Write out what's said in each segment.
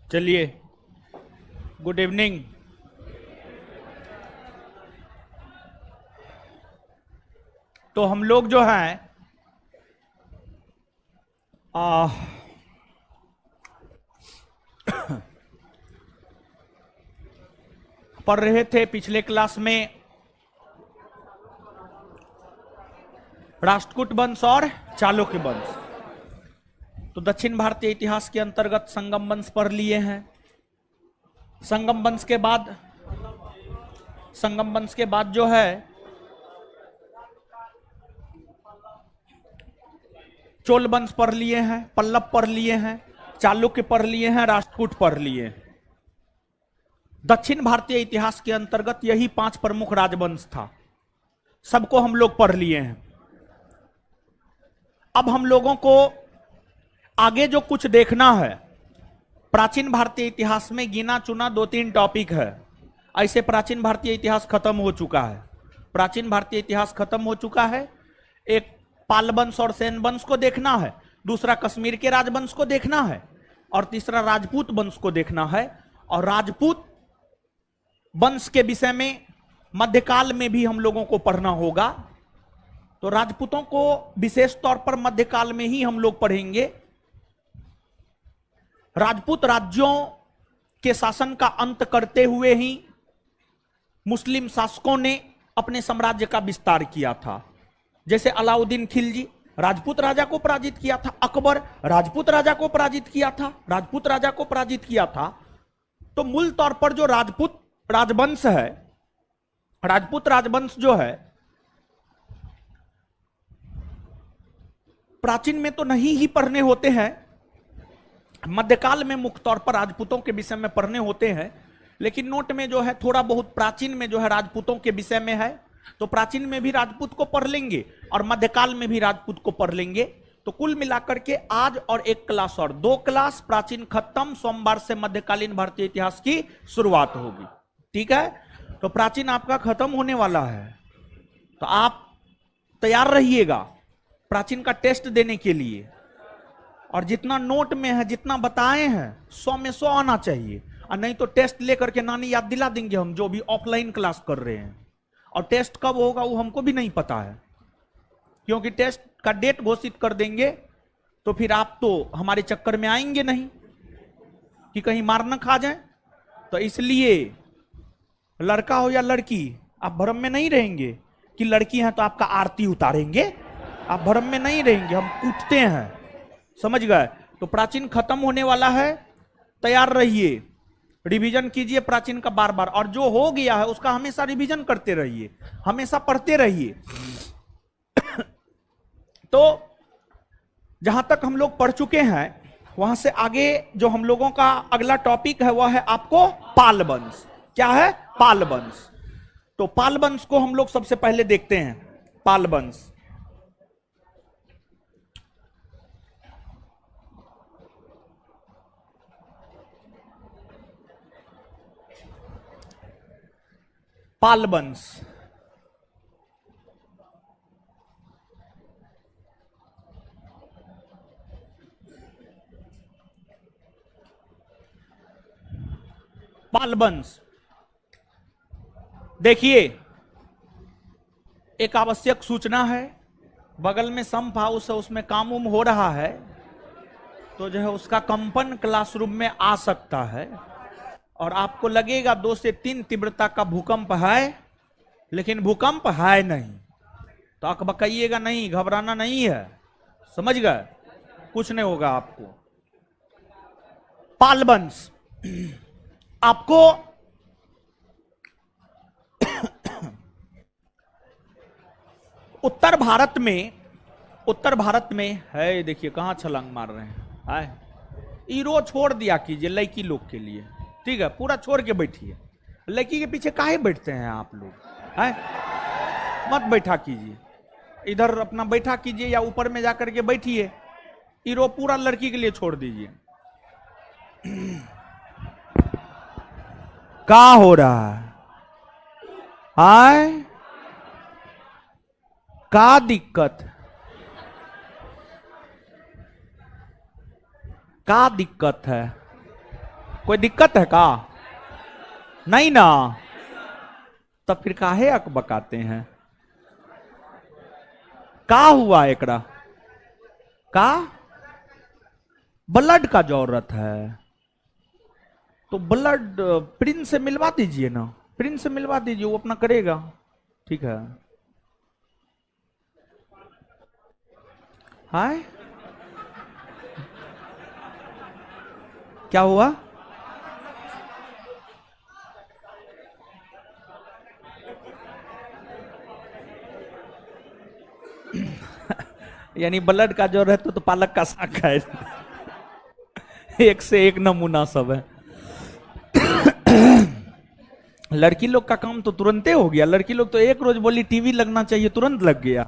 चलिए, good evening. तो हम लोग जो हैं पढ़ रहे थे पिछले क्लास में राष्ट्रकूट वंश और चालुक्य वंश। तो दक्षिण भारतीय इतिहास के अंतर्गत संगम वंश पढ़ लिए हैं। संगम वंश के बाद जो है चोल वंश पढ़ लिए हैं, पल्लव पढ़ लिए हैं, चालुक्य पढ़ लिए हैं, राष्ट्रकूट पढ़ लिए हैं। दक्षिण भारतीय इतिहास के अंतर्गत यही 5 प्रमुख राजवंश था। सबको हम लोग पढ़ लिए हैं। अब हम लोगों को आगे जो कुछ देखना है, प्राचीन भारतीय इतिहास में गिना चुना 2-3 टॉपिक है। ऐसे प्राचीन भारतीय इतिहास खत्म हो चुका है। प्राचीन भारतीय इतिहास खत्म हो चुका है। एक पाल वंश और सेन वंश को देखना है, दूसरा कश्मीर के राजवंश को देखना है, और तीसरा राजपूत वंश को देखना है। और राजपूत वंश के विषय में मध्यकाल में भी हम लोगों को पढ़ना होगा। तो राजपूतों को विशेष तौर पर मध्यकाल में ही हम लोग पढ़ेंगे। राजपूत राज्यों के शासन का अंत करते हुए ही मुस्लिम शासकों ने अपने साम्राज्य का विस्तार किया था। जैसे अलाउद्दीन खिलजी राजपूत राजा को पराजित किया था, अकबर राजपूत राजा को पराजित किया था। तो मूल तौर पर जो राजपूत राजवंश है, राजपूत राजवंश जो है प्राचीन में तो नहीं ही पढ़ने होते हैं, मध्यकाल में मुख्य तौर पर राजपूतों के विषय में पढ़ने होते हैं। लेकिन नोट में जो है थोड़ा बहुत प्राचीन में जो है राजपूतों के विषय में है, तो प्राचीन में भी राजपूत को पढ़ लेंगे और मध्यकाल में भी राजपूत को पढ़ लेंगे। तो कुल मिलाकर के आज और एक क्लास और 2 क्लास प्राचीन खत्म, सोमवार से मध्यकालीन भारतीय इतिहास की शुरुआत होगी। ठीक है, तो प्राचीन आपका खत्म होने वाला है, तो आप तैयार रहिएगा प्राचीन का टेस्ट देने के लिए। और जितना नोट में है, जितना बताए हैं, 100 में 100 आना चाहिए। और नहीं तो टेस्ट लेकर के नानी याद दिला देंगे हम, जो भी ऑफलाइन क्लास कर रहे हैं। और टेस्ट कब होगा वो हमको भी नहीं पता है, क्योंकि टेस्ट का डेट घोषित कर देंगे तो फिर आप तो हमारे चक्कर में आएंगे नहीं कि कहीं मार न खा जाए। तो इसलिए लड़का हो या लड़की, आप भ्रम में नहीं रहेंगे कि लड़की है तो आपका आरती उतारेंगे। आप भ्रम में नहीं रहेंगे, हम कूटते हैं, समझ गए। तो प्राचीन खत्म होने वाला है, तैयार रहिए, रिवीजन कीजिए प्राचीन का बार बार। और जो हो गया है उसका हमेशा रिवीजन करते रहिए, हमेशा पढ़ते रहिए। तो जहां तक हम लोग पढ़ चुके हैं, वहां से आगे जो हम लोगों का अगला टॉपिक है वह है आपको पाल वंश। क्या है? पाल वंश। तो पाल वंश को हम लोग सबसे पहले देखते हैं। पाल वंश, पाल वंश पाल वंश देखिए, एक आवश्यक सूचना है। बगल में संप हाउस है, उसमें काम उम हो रहा है, तो जो है उसका कंपन क्लासरूम में आ सकता है और आपको लगेगा 2 से 3 तीव्रता का भूकंप है, लेकिन भूकंप है नहीं। तो अकबकाइएगा नहीं, घबराना नहीं है, समझ गए? कुछ नहीं होगा आपको। पाल वंश आपको उत्तर भारत में है। देखिए कहां छलांग मार रहे हैं। ईरो छोड़ दिया कीजिए लड़की लोग के लिए, ठीक है? पूरा छोड़ के बैठिए। लड़की के पीछे काहे बैठते हैं आप लोग? है, मत बैठा कीजिए, इधर अपना बैठा कीजिए या ऊपर में जाकर के बैठिए। ईरो पूरा लड़की के लिए छोड़ दीजिए। क्या हो रहा है? आए, का दिक्कत? का दिक्कत है? कोई दिक्कत है का? नहीं ना, तब फिर काहे अक बकाते हैं? का हुआ एकरा? का ब्लड का जरूरत है तो ब्लड प्रिंस से मिलवा दीजिए ना, प्रिंस से मिलवा दीजिए, वो अपना करेगा। ठीक है। हाय, क्या हुआ? यानी ब्लड का जो रहता तो पालक का साग खाए। एक से एक नमूना सब है। लड़की लोग का काम तो तुरंते हो गया, लड़की लोग तो एक रोज बोली टीवी लगना चाहिए, तुरंत लग गया।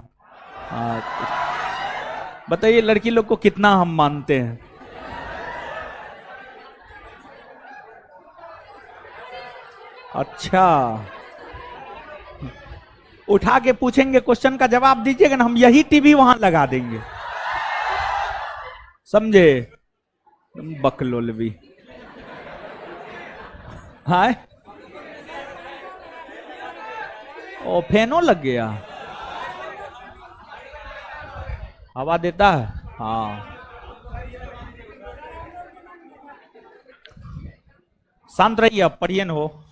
बताइए लड़की लोग को कितना हम मानते हैं। अच्छा, उठा के पूछेंगे, क्वेश्चन का जवाब दीजिएगा ना, हम यही टीवी वहां लगा देंगे, समझे? बकलोल भी। हाय, ओ फैनो लग गया, हवा देता है। हाँ, शांत रहिए, अब पढ़िए न हो।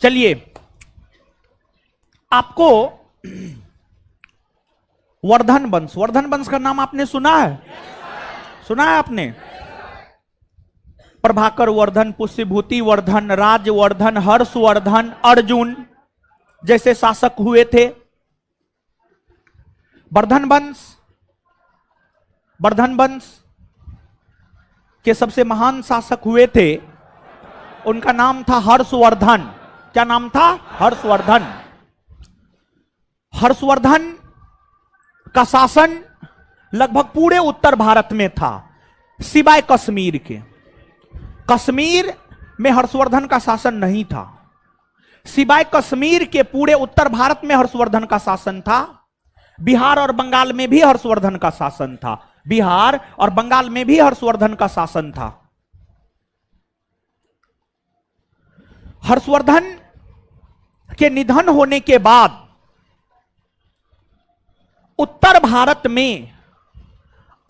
चलिए, आपको वर्धन वंश, वर्धन वंश का नाम आपने सुना है? सुना है आपने? प्रभाकर वर्धन, पुष्यभूति वर्धन, राजवर्धन, हर्षवर्धन, अर्जुन जैसे शासक हुए थे। वर्धन वंश के सबसे महान शासक हुए थे, उनका नाम था हर्षवर्धन। क्या नाम था? हर्षवर्धन। हर्षवर्धन का शासन लगभग पूरे उत्तर भारत में था, सिवाय कश्मीर के। कश्मीर में हर्षवर्धन का शासन नहीं था, सिवाय कश्मीर के पूरे उत्तर भारत में हर्षवर्धन का शासन था। बिहार और बंगाल में भी हर्षवर्धन का शासन था, बिहार और बंगाल में भी हर्षवर्धन का शासन था। हर्षवर्धन के निधन होने के बाद उत्तर भारत में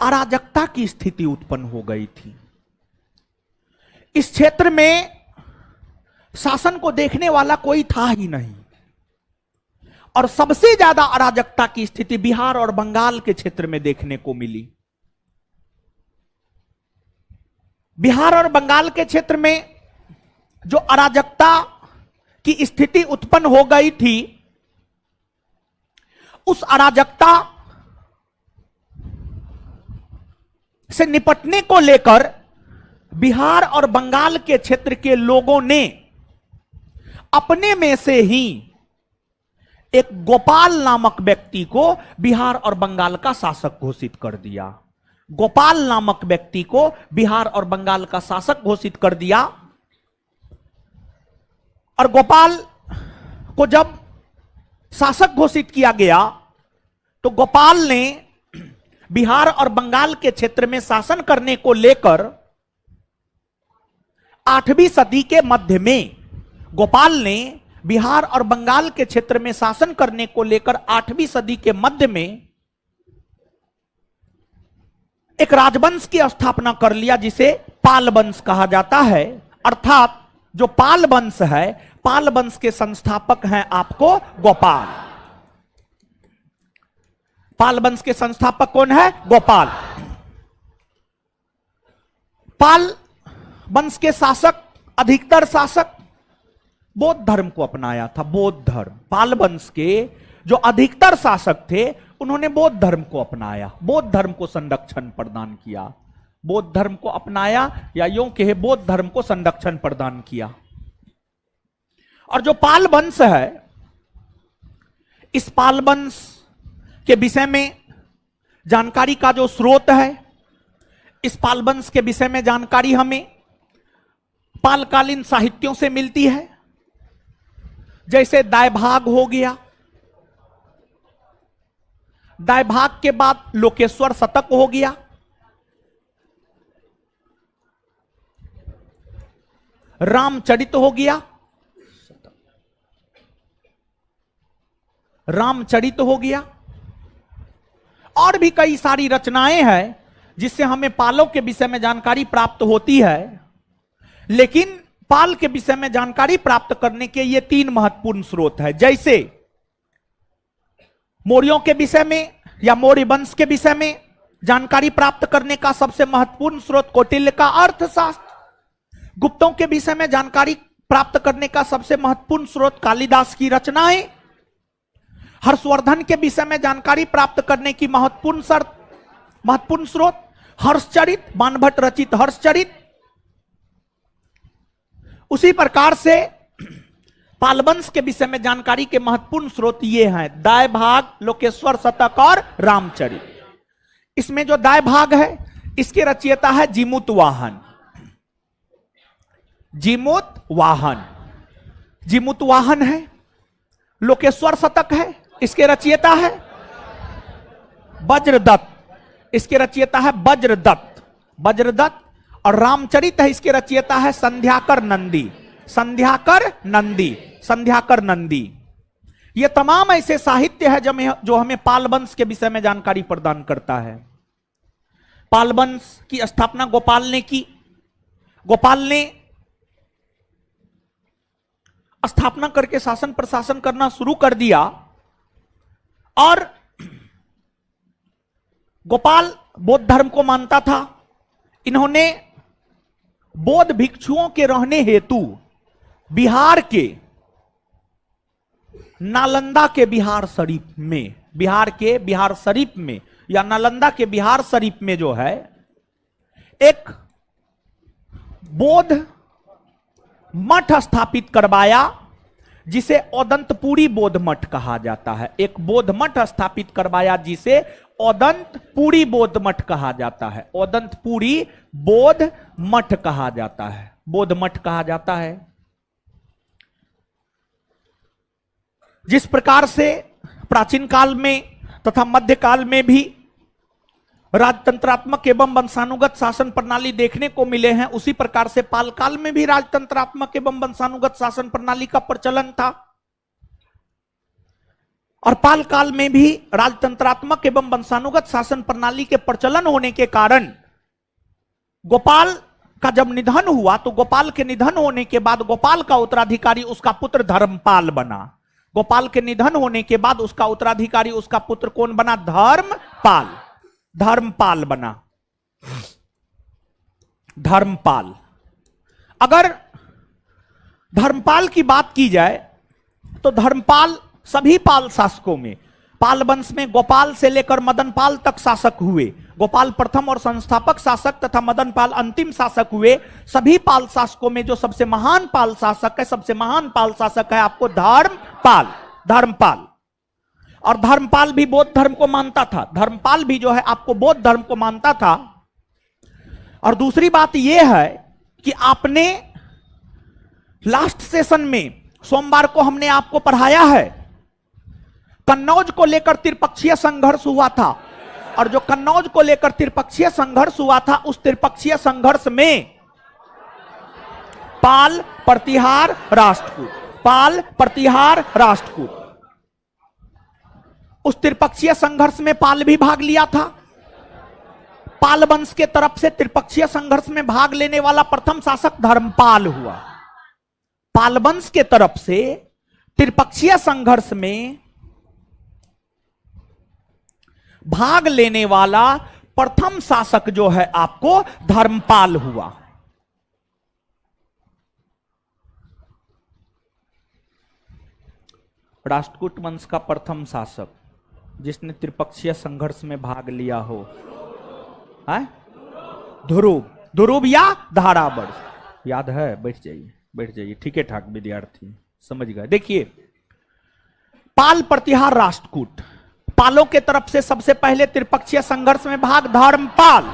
अराजकता की स्थिति उत्पन्न हो गई थी। इस क्षेत्र में शासन को देखने वाला कोई था ही नहीं, और सबसे ज्यादा अराजकता की स्थिति बिहार और बंगाल के क्षेत्र में देखने को मिली। बिहार और बंगाल के क्षेत्र में जो अराजकता की स्थिति उत्पन्न हो गई थी, उस अराजकता से निपटने को लेकर बिहार और बंगाल के क्षेत्र के लोगों ने अपने में से ही एक गोपाल नामक व्यक्ति को बिहार और बंगाल का शासक घोषित कर दिया। गोपाल नामक व्यक्ति को बिहार और बंगाल का शासक घोषित कर दिया। और गोपाल को जब शासक घोषित किया गया तो गोपाल ने बिहार और बंगाल के क्षेत्र में शासन करने को लेकर 8वीं सदी के मध्य में, गोपाल ने बिहार और बंगाल के क्षेत्र में शासन करने को लेकर 8वीं सदी के मध्य में एक राजवंश की स्थापना कर लिया, जिसे पाल वंश कहा जाता है। अर्थात जो पाल वंश है, पाल वंश के संस्थापक हैं आपको गोपाल। पाल वंश के संस्थापक कौन है? गोपाल। पाल वंश के शासक, अधिकतर शासक बौद्ध धर्म को अपनाया था। बौद्ध धर्म, पाल वंश के जो अधिकतर शासक थे उन्होंने बौद्ध धर्म को अपनाया, बौद्ध धर्म को संरक्षण प्रदान किया। बौद्ध धर्म को अपनाया या यूं कहे बौद्ध धर्म को संरक्षण प्रदान किया। और जो पाल वंश है, इस पाल वंश के विषय में जानकारी का जो स्रोत है, इस पाल वंश के विषय में जानकारी हमें पालकालीन साहित्यों से मिलती है। जैसे दायभाग हो गया, दायभाग के बाद लोकेश्वर शतक हो गया, रामचरित हो गया, रामचरित हो गया, और भी कई सारी रचनाएं हैं जिससे हमें पालों के विषय में जानकारी प्राप्त होती है। लेकिन पाल के विषय में जानकारी प्राप्त करने के ये 3 महत्वपूर्ण स्रोत है। जैसे मौर्यों के विषय में या मौर्य वंश के विषय में जानकारी प्राप्त करने का सबसे महत्वपूर्ण स्रोत कौटिल्य का अर्थशास्त्र, गुप्तों के विषय में जानकारी प्राप्त करने का सबसे महत्वपूर्ण स्रोत कालिदास की रचनाएं, हर्षवर्धन के विषय में जानकारी प्राप्त करने की महत्वपूर्ण स्रोत हर्षचरित, बाणभट्ट रचित हर्षचरित। उसी प्रकार से पालवंश के विषय में जानकारी के महत्वपूर्ण स्रोत ये हैं दाय भाग, लोकेश्वर शतक और रामचरित। इसमें जो दाय भाग है इसके रचयिता है जीमूत वाहन। जीमूत वाहन, जीमूत वाहन है। लोकेश्वर शतक है, इसके रचयिता है वज्रदत्त, इसके रचयिता है वज्रदत्त, वज्रदत्त। और रामचरित है, इसके रचयिता है संध्याकर नंदी, संध्याकर नंदी, संध्याकर नंदी। ये तमाम ऐसे साहित्य है जो हमें पालवंश के विषय में जानकारी प्रदान करता है। पालवंश की स्थापना गोपाल ने की। गोपाल ने स्थापना करके शासन प्रशासन करना शुरू कर दिया और गोपाल बौद्ध धर्म को मानता था। इन्होंने बौद्ध भिक्षुओं के रहने हेतु बिहार के नालंदा के बिहार शरीफ में, बिहार के बिहार शरीफ में या नालंदा के बिहार शरीफ में जो है एक बौद्ध मठ स्थापित करवाया जिसे औदंतपुरी बौद्ध मठ कहा जाता है। एक बौद्ध मठ स्थापित करवाया जिसे औदंतपुरी बौद्ध मठ कहा जाता है। औदंतपुरी बौद्ध मठ कहा जाता है, बौद्ध मठ कहा जाता है। जिस प्रकार से प्राचीन काल में तथा मध्यकाल में भी राजतंत्रात्मक एवं वंशानुगत शासन प्रणाली देखने को मिले हैं, उसी प्रकार से पाल काल में भी राजतंत्रात्मक एवं वंशानुगत शासन प्रणाली का प्रचलन था। और पाल काल में भी राजतंत्रात्मक एवं वंशानुगत शासन प्रणाली के प्रचलन होने के कारण गोपाल का जब निधन हुआ तो गोपाल के निधन होने के बाद गोपाल का उत्तराधिकारी उसका पुत्र धर्मपाल बना। गोपाल के निधन होने के बाद उसका उत्तराधिकारी उसका पुत्र कौन बना? धर्मपाल, धर्मपाल बना, धर्मपाल। अगर धर्मपाल की बात की जाए तो धर्मपाल सभी पाल शासकों में, पाल वंश में गोपाल से लेकर मदनपाल तक शासक हुए। गोपाल प्रथम और संस्थापक शासक तथा मदनपाल अंतिम शासक हुए। सभी पाल शासकों में जो सबसे महान पाल शासक है, सबसे महान पाल शासक है आपको धर्मपाल, धर्मपाल। और धर्मपाल भी बौद्ध धर्म को मानता था। धर्मपाल भी जो है आपको बौद्ध धर्म को मानता था। और दूसरी बात यह है कि आपने लास्ट सेशन में सोमवार को हमने आपको पढ़ाया है कन्नौज को लेकर त्रिपक्षीय संघर्ष हुआ था। और जो कन्नौज को लेकर त्रिपक्षीय संघर्ष हुआ था, उस त्रिपक्षीय संघर्ष में पाल, प्रतिहार, राष्ट्रकूट, पाल, प्रतिहार, राष्ट्रकूट, उस त्रिपक्षीय संघर्ष में पाल भी भाग लिया था। पाल वंश के तरफ से त्रिपक्षीय संघर्ष में भाग लेने वाला प्रथम शासक धर्मपाल हुआ। पाल वंश के तरफ से त्रिपक्षीय संघर्ष में भाग लेने वाला प्रथम शासक जो है आपको धर्मपाल हुआ। राष्ट्रकूट वंश का प्रथम शासक जिसने त्रिपक्षीय संघर्ष में भाग लिया हो है ध्रुव, ध्रुव या धारावर्ष। याद है? बैठ जाइए, बैठ जाइए, ठीक है ठाक विद्यार्थी समझ गए। देखिए पाल, प्रतिहार, राष्ट्रकूट, पालों के तरफ से सबसे पहले त्रिपक्षीय संघर्ष में भाग धर्मपाल,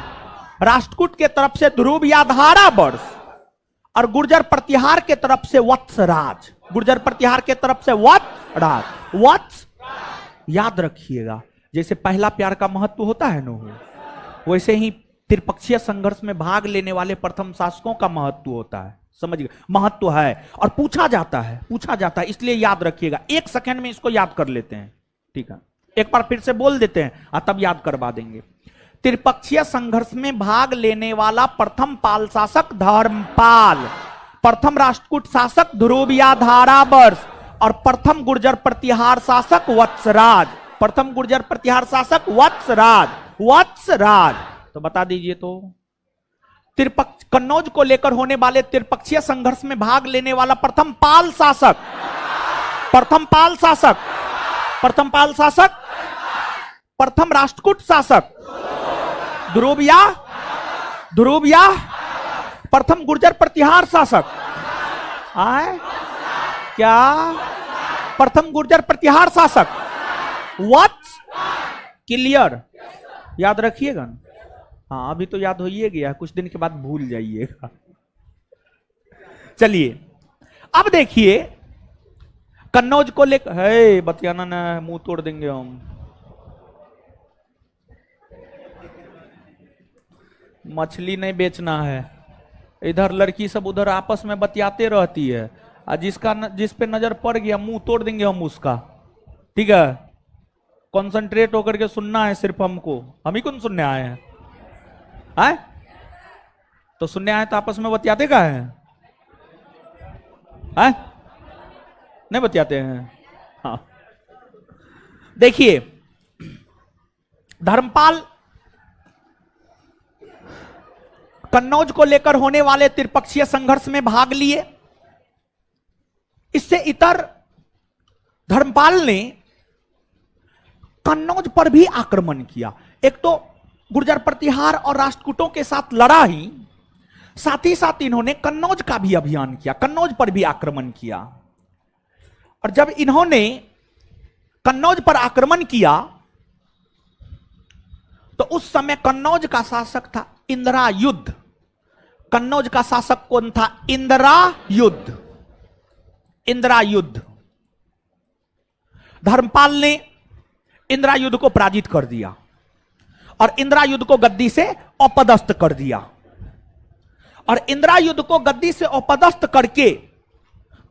राष्ट्रकूट के तरफ से ध्रुव या धारावर्ष, और गुर्जर प्रतिहार के तरफ से वत्सराज, गुर्जर प्रतिहार के तरफ से वत्सराज, वत्स याद रखिएगा। जैसे पहला प्यार का महत्व होता है ना, वैसे ही त्रिपक्षीय संघर्ष में भाग लेने वाले प्रथम शासकों का महत्व होता है। समझ गए, महत्व है और पूछा जाता है, इसलिए याद रखिएगा। 1 सेकंड में इसको याद कर लेते हैं, ठीक है। एक बार फिर से बोल देते हैं और तब याद करवा देंगे। त्रिपक्षीय संघर्ष में भाग लेने वाला प्रथम पाल शासक धर्मपाल, प्रथम राष्ट्रकूट शासक ध्रुवियाधारावर्ष और प्रथम गुर्जर प्रतिहार शासक वत्सराज। प्रथम गुर्जर प्रतिहार शासक वत्सराज। तो बता दीजिए तो कन्नौज को लेकर होने वाले त्रिपक्षीय संघर्ष में भाग लेने वाला प्रथम पाल शासक, प्रथम राष्ट्रकूट शासक ध्रुविया, प्रथम गुर्जर प्रतिहार शासक आए क्या, प्रथम गुर्जर प्रतिहार शासक व्हाट्स क्लियर, याद रखिएगा। हाँ अभी तो याद हो ही गया, कुछ दिन के बाद भूल जाइएगा। चलिए अब देखिए कन्नौज को लेकर, है बतियाना ना, मुंह तोड़ देंगे हम। मछली नहीं बेचना है, इधर लड़की सब उधर आपस में बतियाते रहती है, और जिस पे नजर पड़ गया मुंह तोड़ देंगे हम उसका, ठीक है। कंसंट्रेट होकर के सुनना है सिर्फ हमको, हम ही कौन सुनने आए हैं, आए? तो सुनने आए तो आपस में बतियाते का है, नहीं बतियाते हैं। हाँ देखिए धर्मपाल कन्नौज को लेकर होने वाले त्रिपक्षीय संघर्ष में भाग लिए। इससे इतर धर्मपाल ने कन्नौज पर भी आक्रमण किया। एक तो गुर्जर प्रतिहार और राष्ट्रकूटों के साथ लड़ा ही, साथ ही साथ इन्होंने कन्नौज का भी अभियान किया, कन्नौज पर भी आक्रमण किया। और जब इन्होंने कन्नौज पर आक्रमण किया तो उस समय कन्नौज का शासक था इंद्रायुध। कन्नौज का शासक कौन था? इंद्रायुध। धर्मपाल ने इंद्रायुध को पराजित कर दिया और इंद्रायुध को गद्दी से अपदस्थ कर दिया। और इंद्रायुध को गद्दी से अपदस्थ करके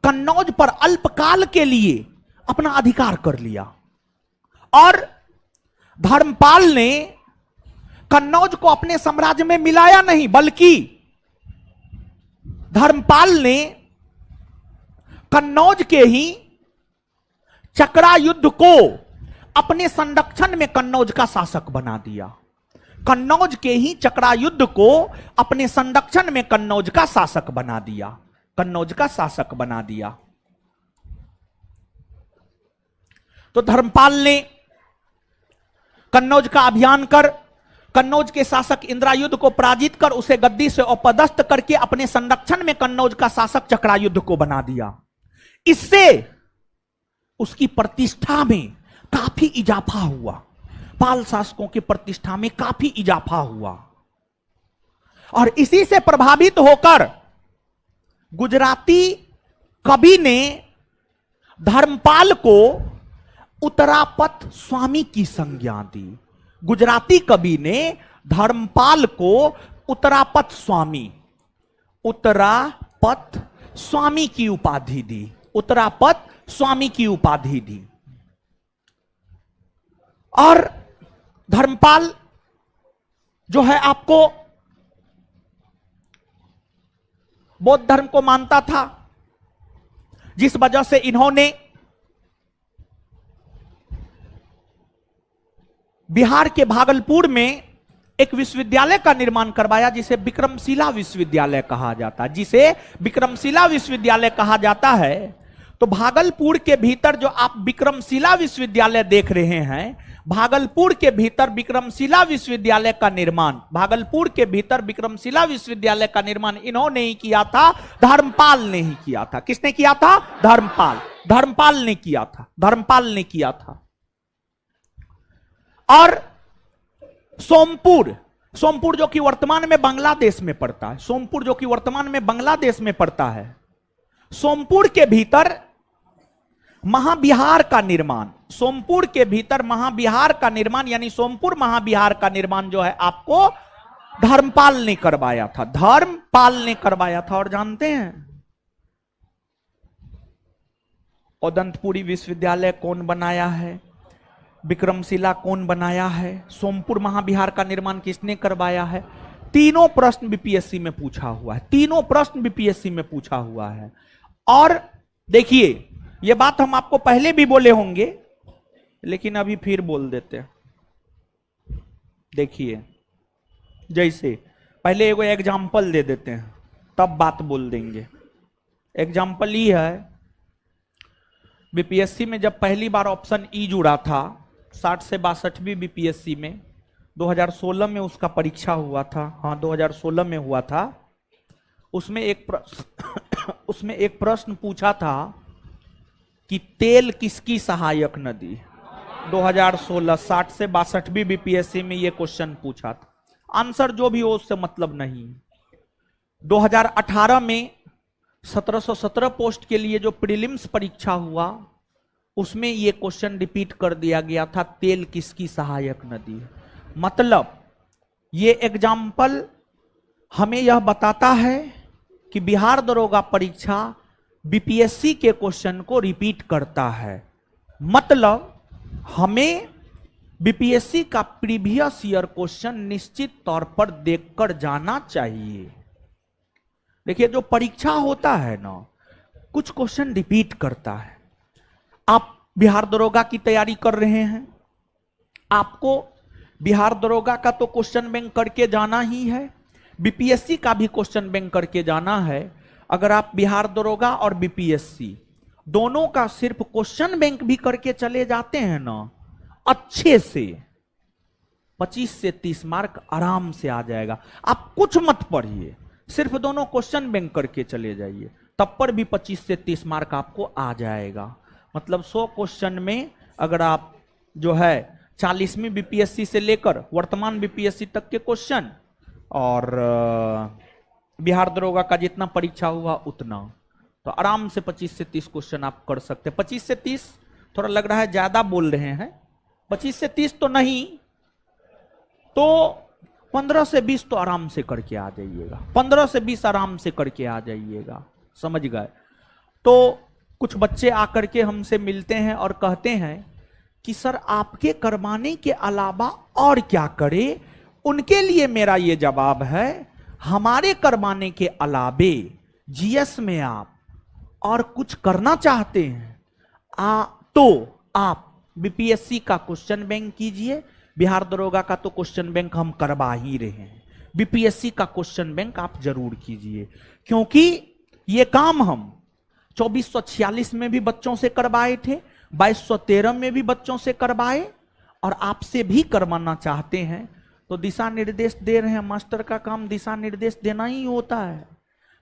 कन्नौज पर अल्पकाल के लिए अपना अधिकार कर लिया। और धर्मपाल ने कन्नौज को अपने साम्राज्य में मिलाया नहीं, बल्कि धर्मपाल ने कन्नौज के ही चकरा युद्ध को अपने संरक्षण में कन्नौज का शासक बना दिया। कन्नौज के ही चकरा युद्ध को अपने संरक्षण में कन्नौज का शासक बना दिया, कन्नौज का शासक बना दिया। तो धर्मपाल ने कन्नौज का अभियान कर कन्नौज के शासक इंद्रायुध को पराजित कर उसे गद्दी से अपदस्थ करके अपने संरक्षण में कन्नौज का शासक चकरायुध को बना दिया। इससे उसकी प्रतिष्ठा में काफी इजाफा हुआ, पाल शासकों की प्रतिष्ठा में काफी इजाफा हुआ। और इसी से प्रभावित होकर गुजराती कवि ने धर्मपाल को उत्तरापथ स्वामी की संज्ञा दी। गुजराती कवि ने धर्मपाल को उत्तरापथ स्वामी की उपाधि दी, उत्तरापथ स्वामी की उपाधि दी। और धर्मपाल जो है आपको बौद्ध धर्म को मानता था, जिस वजह से इन्होंने बिहार के भागलपुर में एक विश्वविद्यालय का निर्माण करवाया, जिसे विक्रमशिला विश्वविद्यालय कहा जाता है। जिसे विक्रमशिला विश्वविद्यालय कहा जाता है। तो भागलपुर के भीतर जो आप विक्रमशिला विश्वविद्यालय देख रहे हैं, भागलपुर के भीतर विक्रमशिला विश्वविद्यालय का निर्माण, भागलपुर के भीतर विक्रमशिला विश्वविद्यालय का निर्माण इन्होंने ही किया था, धर्मपाल ने ही किया था। किसने किया था? धर्मपाल ने किया था, धर्मपाल ने किया था। और सोमपुर जो कि वर्तमान में बांग्लादेश में पड़ता है, सोमपुर जो कि वर्तमान में बांग्लादेश में पड़ता है, सोमपुर के भीतर महाबिहार का निर्माण, सोमपुर के भीतर महाबिहार का निर्माण, यानी सोमपुर महाबिहार का निर्माण जो है आपको धर्मपाल ने करवाया था, धर्मपाल ने करवाया था। और जानते हैं उदंतपुरी विश्वविद्यालय कौन बनाया है, विक्रमशिला कौन बनाया है, सोमपुर महाविहार का निर्माण किसने करवाया है? तीनों प्रश्न बीपीएससी में पूछा हुआ है, तीनों प्रश्न बीपीएससी में पूछा हुआ है। और देखिए ये बात हम आपको पहले भी बोले होंगे, लेकिन अभी फिर बोल देते हैं। देखिए जैसे पहले एगो एग्जाम्पल दे देते हैं, तब बात बोल देंगे। एग्जाम्पल ये है, बीपीएससी में जब पहली बार ऑप्शन ई जुड़ा था 60 से 62वीं बीपीएससी में, 2016 में उसका परीक्षा हुआ था, हाँ 2016 में हुआ था। उसमें एक प्रश्न पूछा था कि तेल किसकी सहायक नदी। 2016 60 से 62वीं बीपीएससी में यह क्वेश्चन पूछा था। आंसर जो भी हो उससे मतलब नहीं। 2018 में 1717 पोस्ट के लिए जो प्रीलिम्स परीक्षा हुआ उसमें यह क्वेश्चन रिपीट कर दिया गया था, तेल किसकी सहायक नदी है। मतलब ये एग्जाम्पल हमें यह बताता है कि बिहार दरोगा परीक्षा बीपीएससी के क्वेश्चन को रिपीट करता है। मतलब हमें बीपीएससी का प्रीवियस ईयर क्वेश्चन निश्चित तौर पर देखकर जाना चाहिए। देखिए जो परीक्षा होता है ना, कुछ क्वेश्चन रिपीट करता है। आप बिहार दरोगा की तैयारी कर रहे हैं, आपको बिहार दरोगा का तो क्वेश्चन बैंक करके जाना ही है, बीपीएससी का भी क्वेश्चन बैंक करके जाना है। अगर आप बिहार दरोगा और बीपीएससी दोनों का सिर्फ क्वेश्चन बैंक भी करके चले जाते हैं ना, अच्छे से 25 से 30 मार्क आराम से आ जाएगा। आप कुछ मत पढ़िए, सिर्फ दोनों क्वेश्चन बैंक करके चले जाइए, तब पर भी 25 से 30 मार्क आपको आ जाएगा। मतलब 100 क्वेश्चन में अगर आप जो है 40वीं बीपीएससी से लेकर वर्तमान बीपीएससी तक के क्वेश्चन और बिहार दरोगा का जितना परीक्षा हुआ उतना, तो आराम से 25 से 30 क्वेश्चन आप कर सकते हैं। 25 से 30 थोड़ा लग रहा है ज्यादा बोल रहे हैं, 25 से 30 तो नहीं, तो 15 से 20 तो आराम से करके आ जाइएगा, 15 से 20 आराम से करके आ जाइएगा, समझ गए। तो कुछ बच्चे आकर के हमसे मिलते हैं और कहते हैं कि सर आपके करवाने के अलावा और क्या करें। उनके लिए मेरा ये जवाब है, हमारे करवाने के अलावे जीएस में आप और कुछ करना चाहते हैं तो आप बीपीएससी का क्वेश्चन बैंक कीजिए। बिहार दरोगा का तो क्वेश्चन बैंक हम करवा ही रहे हैं, बीपीएससी का क्वेश्चन बैंक आप जरूर कीजिए, क्योंकि ये काम हम 2446 में भी बच्चों से करवाए थे, 2213 में भी बच्चों से करवाए, और आपसे भी करवाना चाहते हैं। तो दिशा निर्देश दे रहे हैं, मास्टर का काम दिशा निर्देश देना ही होता है,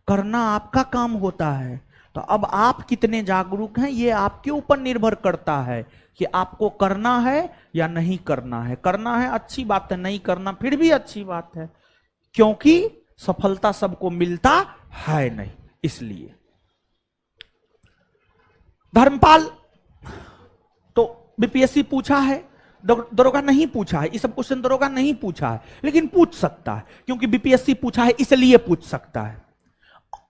करना आपका काम होता है। तो अब आप कितने जागरूक हैं ये आपके ऊपर निर्भर करता है कि आपको करना है या नहीं करना है। करना है अच्छी बात है, नहीं करना फिर भी अच्छी बात है, क्योंकि सफलता सबको मिलता है नहीं। इसलिए धर्मपाल तो बीपीएससी पूछा है, दरोगा नहीं पूछा है, ये सब क्वेश्चन दरोगा नहीं पूछा है, लेकिन पूछ सकता है, क्योंकि बीपीएससी पूछा है इसलिए पूछ सकता है,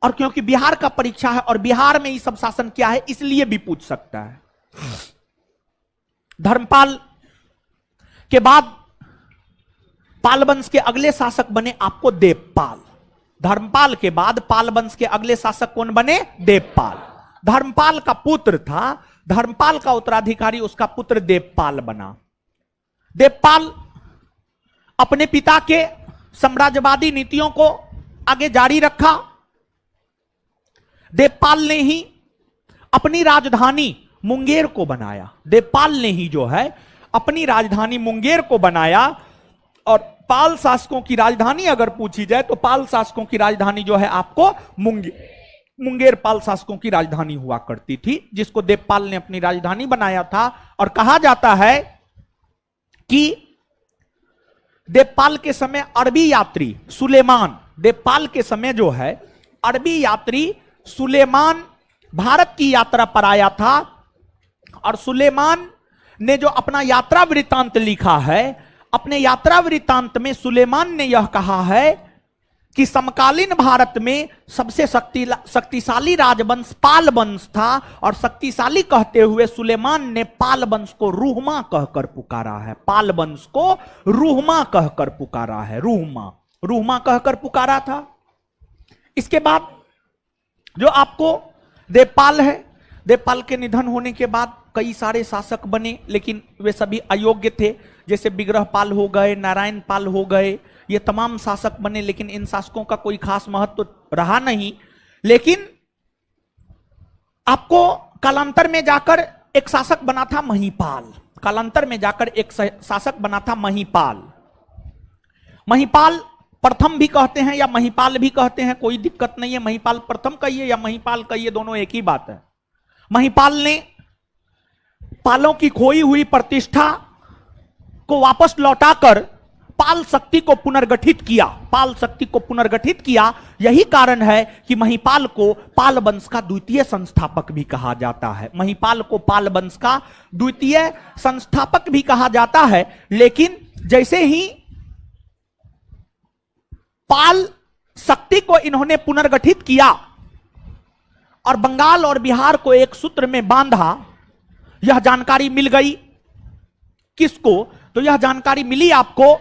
और क्योंकि बिहार का परीक्षा है और बिहार में ये सब शासन क्या है इसलिए भी पूछ सकता है। धर्मपाल के बाद पाल वंश के अगले शासक बने आपको देवपाल। धर्मपाल के बाद पाल वंश के अगले शासक कौन बने? देवपाल। धर्मपाल का पुत्र था, धर्मपाल का उत्तराधिकारी उसका पुत्र देवपाल बना। देवपाल अपने पिता के साम्राज्यवादी नीतियों को आगे जारी रखा। देवपाल ने ही अपनी राजधानी मुंगेर को बनाया। देवपाल ने ही जो है अपनी राजधानी मुंगेर को बनाया। और पाल शासकों की राजधानी अगर पूछी जाए तो पाल शासकों की राजधानी जो है आपको मुंगेर पाल शासकों की राजधानी हुआ करती थी, जिसको देवपाल ने अपनी राजधानी बनाया था। और कहा जाता है कि देवपाल के समय अरबी यात्री सुलेमान, देवपाल के समय जो है अरबी यात्री सुलेमान भारत की यात्रा पर आया था। और सुलेमान ने जो अपना यात्रा वृत्तांत लिखा है, अपने यात्रा वृत्तांत में सुलेमान ने यह कहा है कि समकालीन भारत में सबसे शक्तिशाली राजवंश पाल वंश था, और शक्तिशाली कहते हुए सुलेमान ने पाल वंश को रूहमा कहकर पुकारा है। पाल वंश को रूहमा कहकर पुकारा है, रूहमा रूहमा कहकर पुकारा था। इसके बाद जो आपको देवपाल है, देवपाल के निधन होने के बाद कई सारे शासक बने, लेकिन वे सभी अयोग्य थे। जैसे विग्रहपाल हो गए, नारायण पाल हो गए, ये तमाम शासक बने, लेकिन इन शासकों का कोई खास महत्व रहा नहीं। लेकिन आपको कालांतर में जाकर एक शासक बना था महीपाल। कालांतर में जाकर एक शासक बना था महीपाल। महीपाल प्रथम भी कहते हैं या महीपाल भी कहते हैं, कोई दिक्कत नहीं है। महीपाल प्रथम कहिए या महीपाल कहिए, दोनों एक ही बात है। महीपाल ने पालों की खोई हुई प्रतिष्ठा को वापस लौटाकर पाल शक्ति को पुनर्गठित किया। पाल शक्ति को पुनर्गठित किया। यही कारण है कि महीपाल को पाल वंश का द्वितीय संस्थापक भी कहा जाता है। महीपाल को पाल वंश का द्वितीय संस्थापक भी कहा जाता है। लेकिन जैसे ही पाल शक्ति को इन्होंने पुनर्गठित किया और बंगाल और बिहार को एक सूत्र में बांधा, यह जानकारी मिल गई किसको? तो यह जानकारी मिली आपको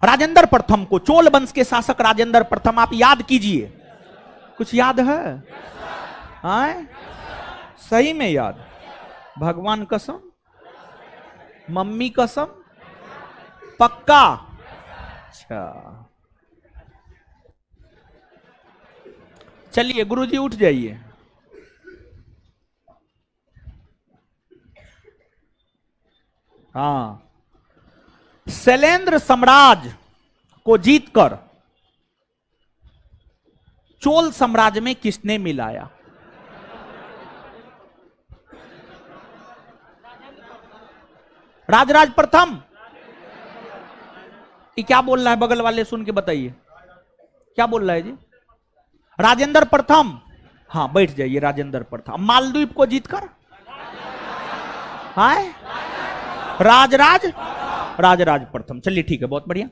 राजेंद्र प्रथम को, चोल वंश के शासक राजेंद्र प्रथम। आप याद कीजिए, कुछ याद है? आए? सही में याद? भगवान कसम, मम्मी कसम, पक्का? अच्छा, चलिए गुरुजी उठ जाइए। हाँ, शैलेंद्र साम्राज्य को जीतकर चोल साम्राज्य में किसने मिलाया? राजराज प्रथम। ये क्या बोल रहा है? बगल वाले सुन के बताइए, क्या बोल रहा है जी? राजेंद्र प्रथम। हाँ, बैठ जाइए। राजेंद्र प्रथम मालदीव को जीतकर, हाँ, राजराज प्रथम। चलिए ठीक है, बहुत बढ़िया।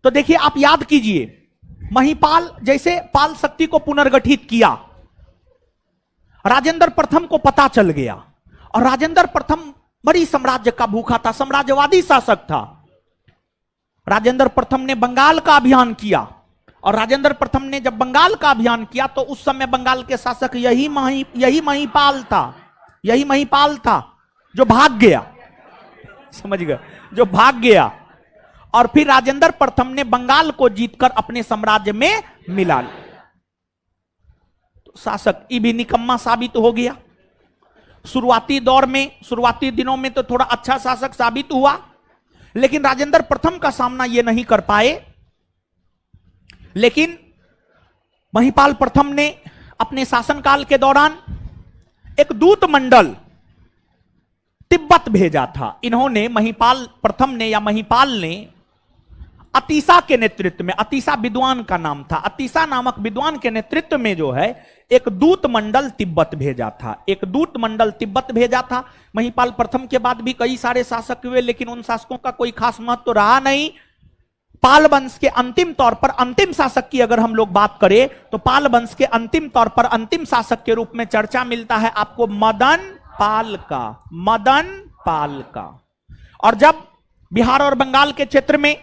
तो देखिए, आप याद कीजिए, महीपाल जैसे पाल शक्ति को पुनर्गठित किया, राजेंद्र प्रथम को पता चल गया, और राजेंद्र प्रथम बड़ी साम्राज्य का भूखा था, साम्राज्यवादी शासक था। राजेंद्र प्रथम ने बंगाल का अभियान किया, और राजेंद्र प्रथम ने जब बंगाल का अभियान किया तो उस समय बंगाल के शासक यही महीपाल था जो भाग गया। समझ गए? जो भाग गया, और फिर राजेंद्र प्रथम ने बंगाल को जीतकर अपने साम्राज्य में मिला लिया। तो शासक ये भी निकम्मा साबित हो गया। शुरुआती दौर में, शुरुआती दिनों में तो थोड़ा अच्छा शासक साबित हुआ, लेकिन राजेंद्र प्रथम का सामना ये नहीं कर पाए। लेकिन महीपाल प्रथम ने अपने शासनकाल के दौरान एक दूत मंडल तिब्बत भेजा था। इन्होंने, महीपाल प्रथम ने या महीपाल ने अतीसा के नेतृत्व में, अतीसा विद्वान का नाम था, अतीसा नामक विद्वान के नेतृत्व में जो है एक दूत मंडल तिब्बत भेजा था। एक दूत मंडल तिब्बत भेजा था। महीपाल प्रथम के बाद भी कई सारे शासक हुए, लेकिन उन शासकों का कोई खास महत्व तो रहा नहीं। पाल वंश के अंतिम तौर पर, अंतिम शासक की अगर हम लोग बात करें तो पाल वंश के अंतिम तौर पर अंतिम शासक के रूप में चर्चा मिलता है आपको मदन पाल का। और जब बिहार और बंगाल के क्षेत्र में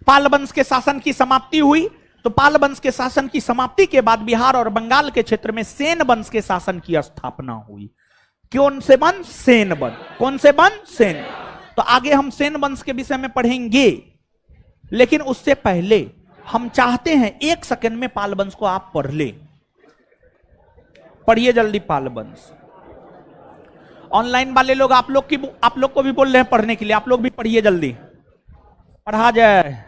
पाल वंश के शासन की समाप्ति हुई, तो पाल वंश के शासन की समाप्ति के बाद बिहार और बंगाल के क्षेत्र में सेन वंश के शासन की स्थापना हुई। कौन से वंश? सेन वंश। कौन से वंश? सेन। तो आगे हम सेन वंश के विषय में पढ़ेंगे, लेकिन उससे पहले हम चाहते हैं 1 सेकंड में पाल वंश को आप पढ़ ले। पढ़िए जल्दी पाल वंश। ऑनलाइन वाले लोग आप लोग को भी बोल रहे हैं पढ़ने के लिए, आप लोग भी पढ़िए जल्दी, पढ़ा जाए।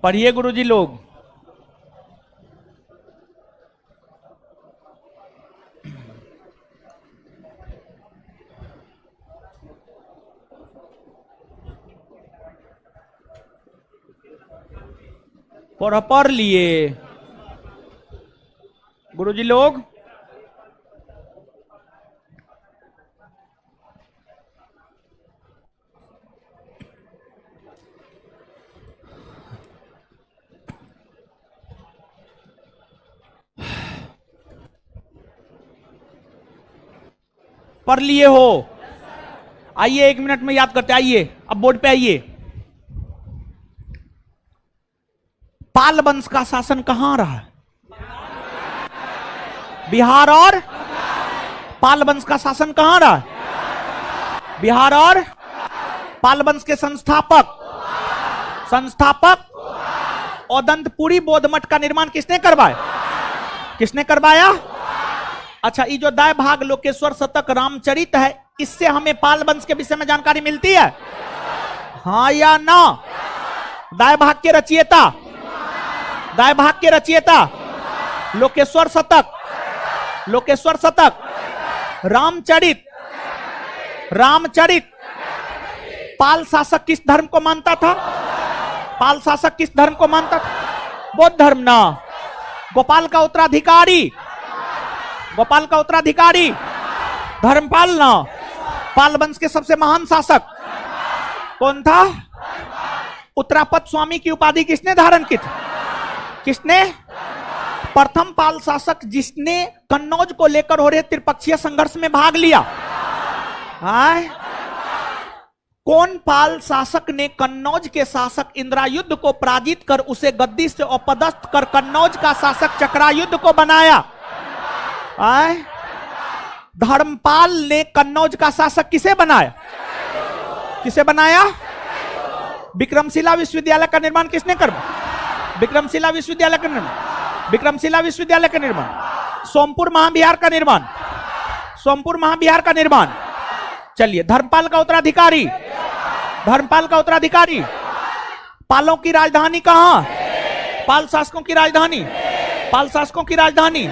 पढ़िए गुरुजी लोग। पढ़ लिए गुरुजी लोग। पढ़ लिए हो? आइए 1 मिनट में याद करते, आइए अब बोर्ड पे आइए। पाल वंश का शासन कहां रहा? बिहार और पाल वंश का शासन कहां रहा? बिहार और पाल वंश के संस्थापक औदंतपुरी बौद्ध मठ का निर्माण किसने करवाया? किसने करवाया? अच्छा, ये जो दाय भाग लोकेश्वर शतक रामचरित है, इससे हमें पाल वंश के विषय में जानकारी मिलती है, हाँ या ना? दाय भाग के रचयिता, दाय भाग के रचयिता लोकेश्वर शतक रामचरित। पाल शासक किस धर्म को मानता था? पाल शासक किस धर्म को मानता था? बौद्ध धर्म ना। गोपाल का उत्तराधिकारी धर्मपाल ना। पाल वंश के सबसे महान शासक कौन था? उत्तरापद स्वामी की उपाधि किसने धारण की थी? किसने? प्रथम पाल शासक जिसने कन्नौज को लेकर हो रहे त्रिपक्षीय संघर्ष में भाग लिया। कौन पाल शासक ने कन्नौज के शासक इंद्रायुध को पराजित कर उसे गद्दी से अपदस्थ कर कन्नौज का शासक चक्रायुध को बनाया? धर्मपाल ने कन्नौज का शासक किसे बनाया? किसे बनाया? विक्रमशिला विश्वविद्यालय का निर्माण किसने करवाया? विक्रमशिला विश्वविद्यालय का निर्माण। सोमपुर महाविहार का निर्माण। चलिए, धर्मपाल का उत्तराधिकारी। पालों की राजधानी कहां? पाल शासकों की राजधानी।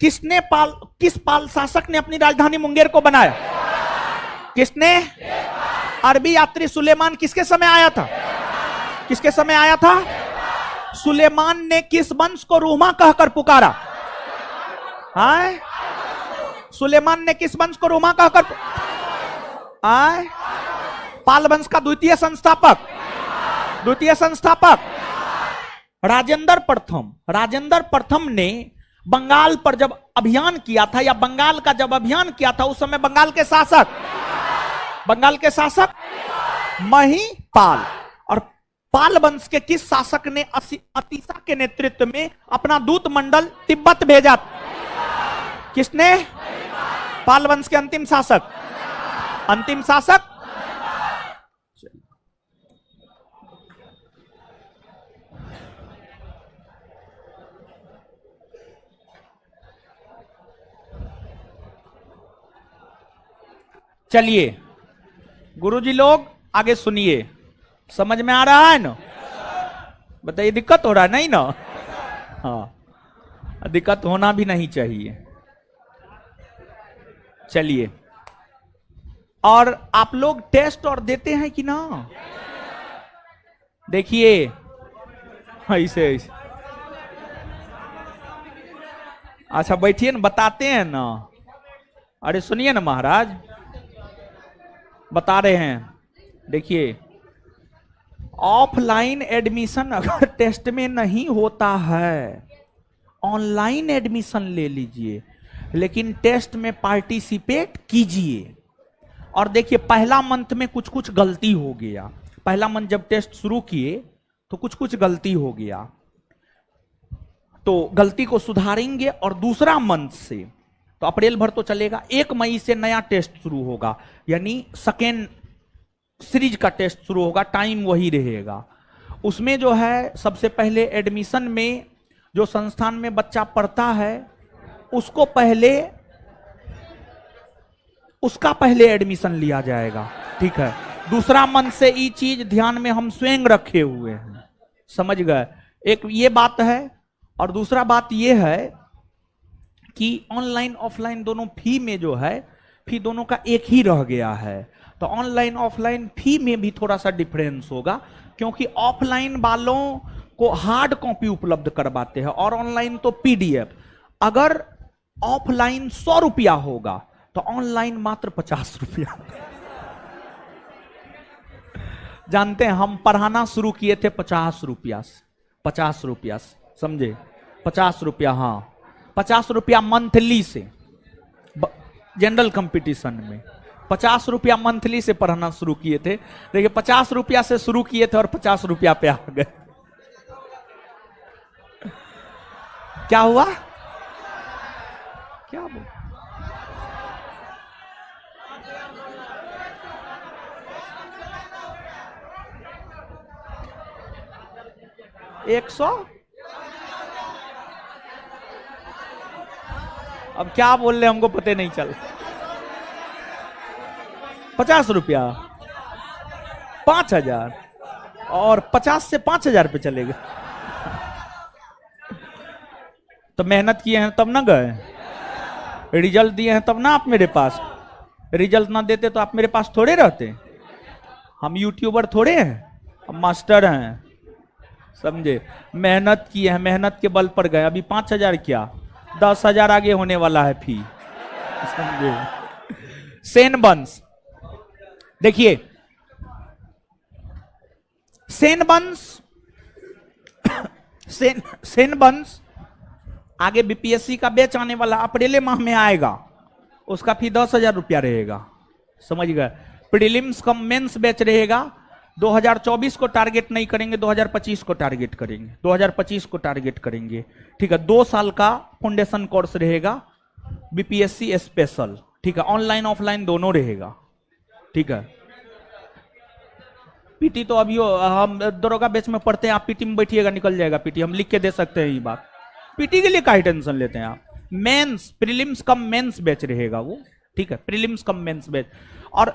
किस पाल शासक ने अपनी राजधानी मुंगेर को बनाया? किसने? अरबी यात्री सुलेमान किसके समय आया था? सुलेमान ने किस वंश को रूमा कहकर पुकारा? सुलेमान ने किस वंश को रूमा कहकर पाल वंश का द्वितीय संस्थापक राजेंद्र प्रथम ने बंगाल पर जब अभियान किया था, या बंगाल का जब अभियान किया था, उस समय बंगाल के शासक महिपाल। और पाल वंश के किस शासक ने अतीसा के नेतृत्व में अपना दूत मंडल तिब्बत भेजा? किसने? पाल वंश के अंतिम शासक। चलिए गुरुजी लोग आगे सुनिए, समझ में आ रहा है ना? बताइए, दिक्कत हो रहा है? नहीं ना? हाँ, दिक्कत होना भी नहीं चाहिए। चलिए, और आप लोग टेस्ट और देते हैं कि ना? देखिए ऐसे। अच्छा बैठिए ना, बताते हैं ना। अरे सुनिए ना महाराज, बता रहे हैं। देखिए, ऑफलाइन एडमिशन अगर टेस्ट में नहीं होता है, ऑनलाइन एडमिशन ले लीजिए, लेकिन टेस्ट में पार्टिसिपेट कीजिए। और देखिए, पहला मंथ में कुछ गलती हो गया। पहला मंथ जब टेस्ट शुरू किए तो कुछ गलती हो गया, तो गलती को सुधारेंगे। और दूसरा मंथ से, तो अप्रैल भर तो चलेगा, 1 मई से नया टेस्ट शुरू होगा, यानी सेकेंड सीरीज का टेस्ट शुरू होगा। टाइम वही रहेगा। उसमें जो है सबसे पहले एडमिशन में जो संस्थान में बच्चा पढ़ता है उसको उसका पहले एडमिशन लिया जाएगा, ठीक है? दूसरा मंथ से ये चीज ध्यान में हम स्वयं रखे हुए हैं। समझ गए? एक ये बात है, और दूसरा बात ये है कि ऑनलाइन ऑफलाइन दोनों फी में जो है, फी दोनों का एक ही रह गया है। तो ऑनलाइन ऑफलाइन फी में भी थोड़ा सा डिफरेंस होगा, क्योंकि ऑफलाइन वालों को हार्ड कॉपी उपलब्ध करवाते हैं और ऑनलाइन तो पीडीएफ। अगर ऑफलाइन 100 रुपया होगा तो ऑनलाइन मात्र 50 रुपया। जानते हैं हम पढ़ाना शुरू किए थे 50 रुपया से, 50 रुपया से, समझे? 50 रुपया, हाँ 50 रुपया मंथली से, जनरल कंपटीशन में 50 रुपया मंथली से पढ़ाना शुरू किए थे। देखिए 50 रुपया से शुरू किए थे और 50 रुपया पे आ गए। क्या हुआ? क्या बोल? एक 100? अब क्या बोल रहे हमको पता नहीं चल। 50 रुपया, 5000, और 50 से 5000 पे चले गए। तो मेहनत किए हैं तब ना गए, रिजल्ट दिए हैं तब ना आप मेरे पास। रिजल्ट ना देते तो आप मेरे पास थोड़े रहते। हम यूट्यूबर थोड़े हैं, हम मास्टर हैं, समझे? मेहनत किए हैं, मेहनत के बल पर गए। अभी 5000 क्या, 10,000 आगे होने वाला है फी, समझे? सेनबंस, देखिए सेनबंस, सेनबंस आगे बीपीएससी का बैच आने वाला अप्रैल माह में आएगा, उसका फी 10,000 रुपया रहेगा, समझ गए? प्रीलिम्स कम मेंस बैच रहेगा। 2024 को टारगेट नहीं करेंगे, 2025 को टारगेट करेंगे, 2025 को टारगेट करेंगे, ठीक है? 2 साल का फाउंडेशन कोर्स रहेगा, बीपीएससी स्पेशल, ठीक है? ऑनलाइन ऑफलाइन दोनों रहेगा, ठीक है? पीटी तो अभी हम दरोगा बैच में पढ़ते हैं, आप पीटी में बैठिएगा निकल जाएगा पीटी, हम लिख के दे सकते हैं ये बात। पीटी के लिए काहे टेंशन लेते हैं आप? Mains, prelims cum mains batch रहेगा वो, ठीक है? Prelims cum mains batch. और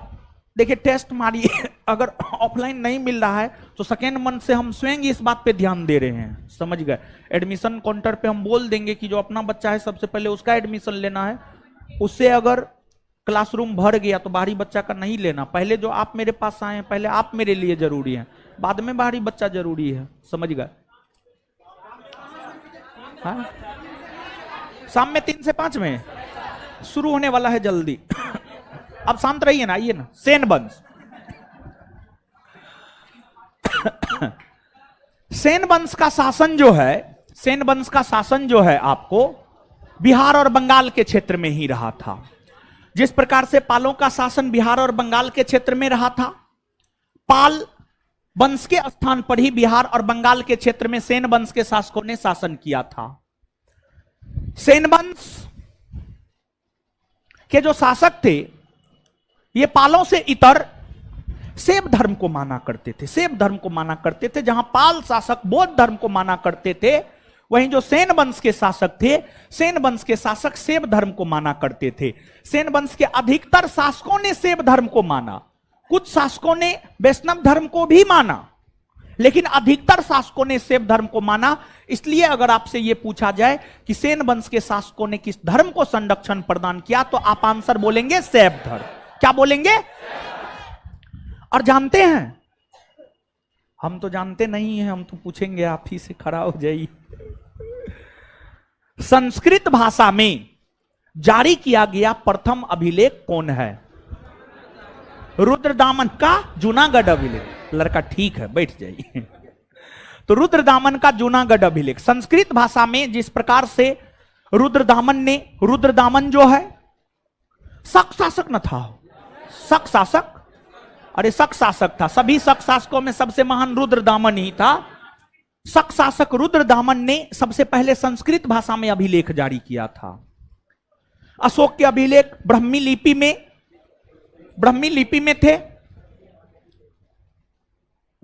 देखिए टेस्ट मारिए, अगर ऑफलाइन नहीं मिल रहा है तो सेकेंड मंथ से हम स्वयं इस बात पे ध्यान दे रहे हैं, समझ गए? एडमिशन काउंटर पे हम बोल देंगे कि जो अपना बच्चा है सबसे पहले उसका एडमिशन लेना है। उससे अगर क्लासरूम भर गया तो बाहरी बच्चा का नहीं लेना। पहले जो आप मेरे पास आए हैं, पहले आप मेरे लिए जरूरी हैं, बाद में बाहरी बच्चा जरूरी है, समझ गए? हाँ? शाम में 3 से 5 में शुरू होने वाला है जल्दी। अब शांत रहिए ना, आइए ना। सेनबंस, सेनबंस का शासन जो है, सेनबंस का शासन जो है आपको बिहार और बंगाल के क्षेत्र में ही रहा था। जिस प्रकार से पालों का शासन बिहार और बंगाल के क्षेत्र में रहा था, पाल वंश के स्थान पर ही बिहार और बंगाल के क्षेत्र में सेन वंश के शासकों ने शासन किया था। सेन वंश के जो शासक थे ये पालों से इतर शैव धर्म को माना करते थे, शैव धर्म को माना करते थे। जहां पाल शासक बौद्ध धर्म को माना करते थे, वहीं जो सेन वंश के शासक थे, सेन वंश के शासक शैव धर्म को माना करते थे। सेन वंश के अधिकतर शासकों ने शैव धर्म को माना, कुछ शासकों ने वैष्णव धर्म को भी माना, लेकिन अधिकतर शासकों ने शैव धर्म को माना। इसलिए अगर आपसे यह पूछा जाए कि सेन वंश के शासकों ने किस धर्म को संरक्षण प्रदान किया, तो आप आंसर बोलेंगे शैव धर्म। क्या बोलेंगे? और जानते हैं, हम तो जानते नहीं हैं, हम तो पूछेंगे, आप ही से खड़ा हो जाइए। संस्कृत भाषा में जारी किया गया प्रथम अभिलेख कौन है? रुद्रदामन का जूनागढ़ अभिलेख। लड़का ठीक है, बैठ जाइए। तो रुद्रदामन का जूनागढ़ अभिलेख संस्कृत भाषा में, जिस प्रकार से रुद्रदामन जो है शक शासक न था, शक शासक, अरे शक शासक था, सभी शक शासकों में सबसे महान रुद्रदामन ही था। शक शासक रुद्रदामन ने सबसे पहले संस्कृत भाषा में अभिलेख जारी किया था। अशोक के अभिलेख ब्राह्मी लिपि में थे,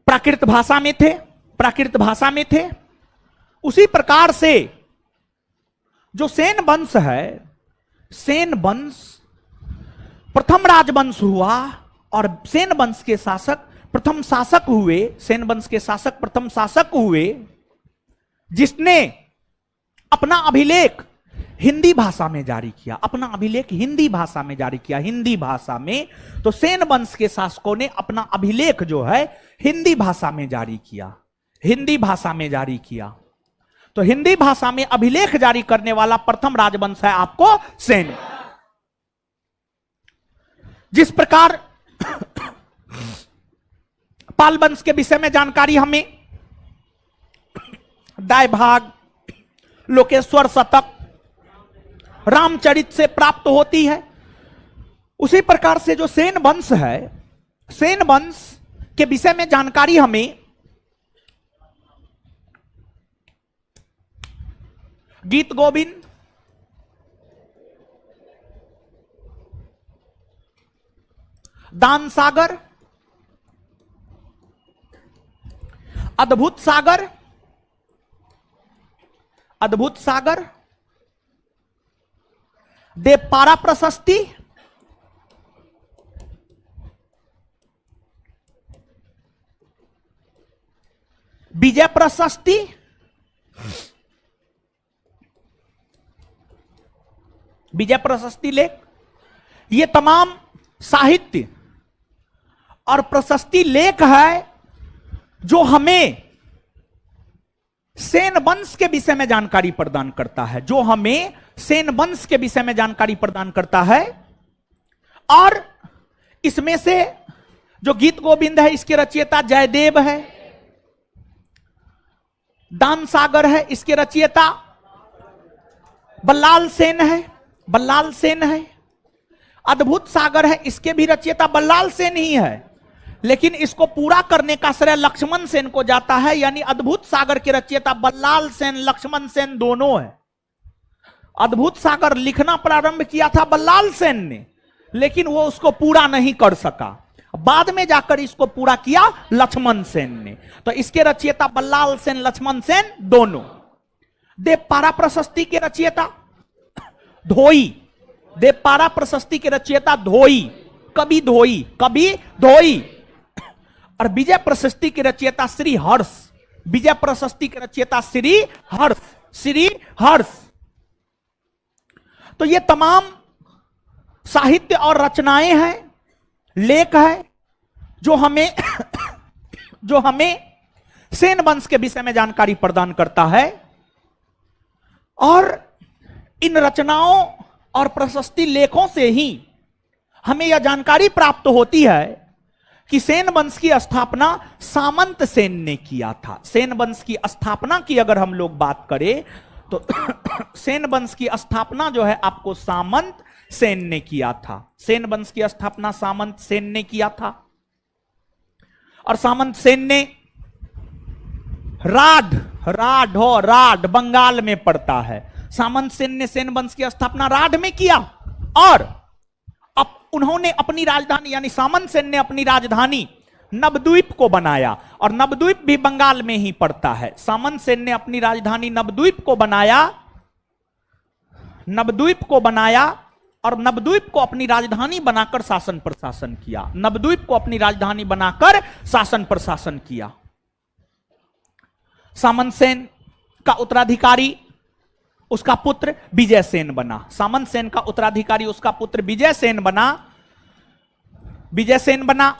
प्राकृत भाषा में थे। उसी प्रकार से जो सेन वंश है, सेन वंश प्रथम राजवंश हुआ और सेन वंश के शासक प्रथम शासक हुए, सेन वंश के शासक प्रथम शासक हुए, जिसने अपना अभिलेख हिंदी भाषा में जारी किया। अपना अभिलेख हिंदी भाषा में जारी किया, हिंदी भाषा में। तो सेन वंश के शासकों ने अपना अभिलेख जो है हिंदी भाषा में जारी किया, हिंदी भाषा में जारी किया। तो हिंदी भाषा में अभिलेख जारी करने वाला प्रथम राजवंश है आपको सेन। जिस प्रकार पाल वंश के विषय में जानकारी हमें दायभाग, लोकेश्वर शतक, रामचरित से प्राप्त होती है, उसी प्रकार से जो सेन वंश है, सेन वंश के विषय में जानकारी हमें गीत गोविंद, दान सागर, अद्भुत सागर, अद्भुत सागर, देवपारा प्रशस्ति, विजय प्रशस्ति, विजय प्रशस्ति लेख, ये तमाम साहित्य और प्रशस्ति लेख है जो हमें सेन वंश के विषय में जानकारी प्रदान करता है, जो हमें सेन वंश के विषय में जानकारी प्रदान करता है। और इसमें से जो गीत गोविंद है, इसके रचयिता जयदेव है। दान सागर है, इसके रचयिता बल्लाल सेन है, बल्लाल सेन है। अद्भुत सागर है, इसके भी रचयिता बल्लाल सेन ही है, लेकिन इसको पूरा करने का श्रेय लक्ष्मण सेन को जाता है। यानी अद्भुत सागर के रचयिता बल्लाल सेन, लक्ष्मण सेन दोनों है। अद्भुत सागर लिखना प्रारंभ किया था बल्लाल सेन ने, लेकिन वो उसको पूरा नहीं कर सका। बाद में जाकर इसको पूरा किया लक्ष्मण सेन ने। तो इसके रचयिता बल्लाल सेन, लक्ष्मण सेन दोनों। देवपारा प्रशस्ति के रचयिता धोई, देवपारा प्रशस्ति के रचयिता धोई, कवि धोई, कवि धोई। और विजय प्रशस्ति के रचयिता श्री हर्ष, विजय प्रशस्ति के रचयिता श्री हर्ष, श्री हर्ष। तो ये तमाम साहित्य और रचनाएं हैं, लेख है, जो हमें सेन वंश के विषय में जानकारी प्रदान करता है। और इन रचनाओं और प्रशस्ति लेखों से ही हमें यह जानकारी प्राप्त होती है कि सेन वंश की स्थापना सामंत सेन ने किया था। सेन वंश की स्थापना की अगर हम लोग बात करें तो सेन वंश की स्थापना जो है आपको सामंत सेन ने किया था। सेन वंश की स्थापना सामंत सेन ने किया था। और सामंत सेन ने राढ़ बंगाल में पड़ता है। सामंत सेन ने सेन वंश की स्थापना राढ़ में किया और अब उन्होंने अपनी राजधानी यानी सामंत सेन ने अपनी राजधानी नवद्वीप को बनाया और नवद्वीप भी बंगाल में ही पड़ता है। सामंत सेन ने अपनी राजधानी नवद्वीप को बनाया और नवद्वीप को अपनी राजधानी बनाकर शासन प्रशासन किया। नवद्वीप को अपनी राजधानी बनाकर शासन प्रशासन किया। सामंत सेन का उत्तराधिकारी उसका पुत्र विजय सेन बना। सामंत सेन का उत्तराधिकारी उसका पुत्र विजय सेन बना। विजय सेन बना।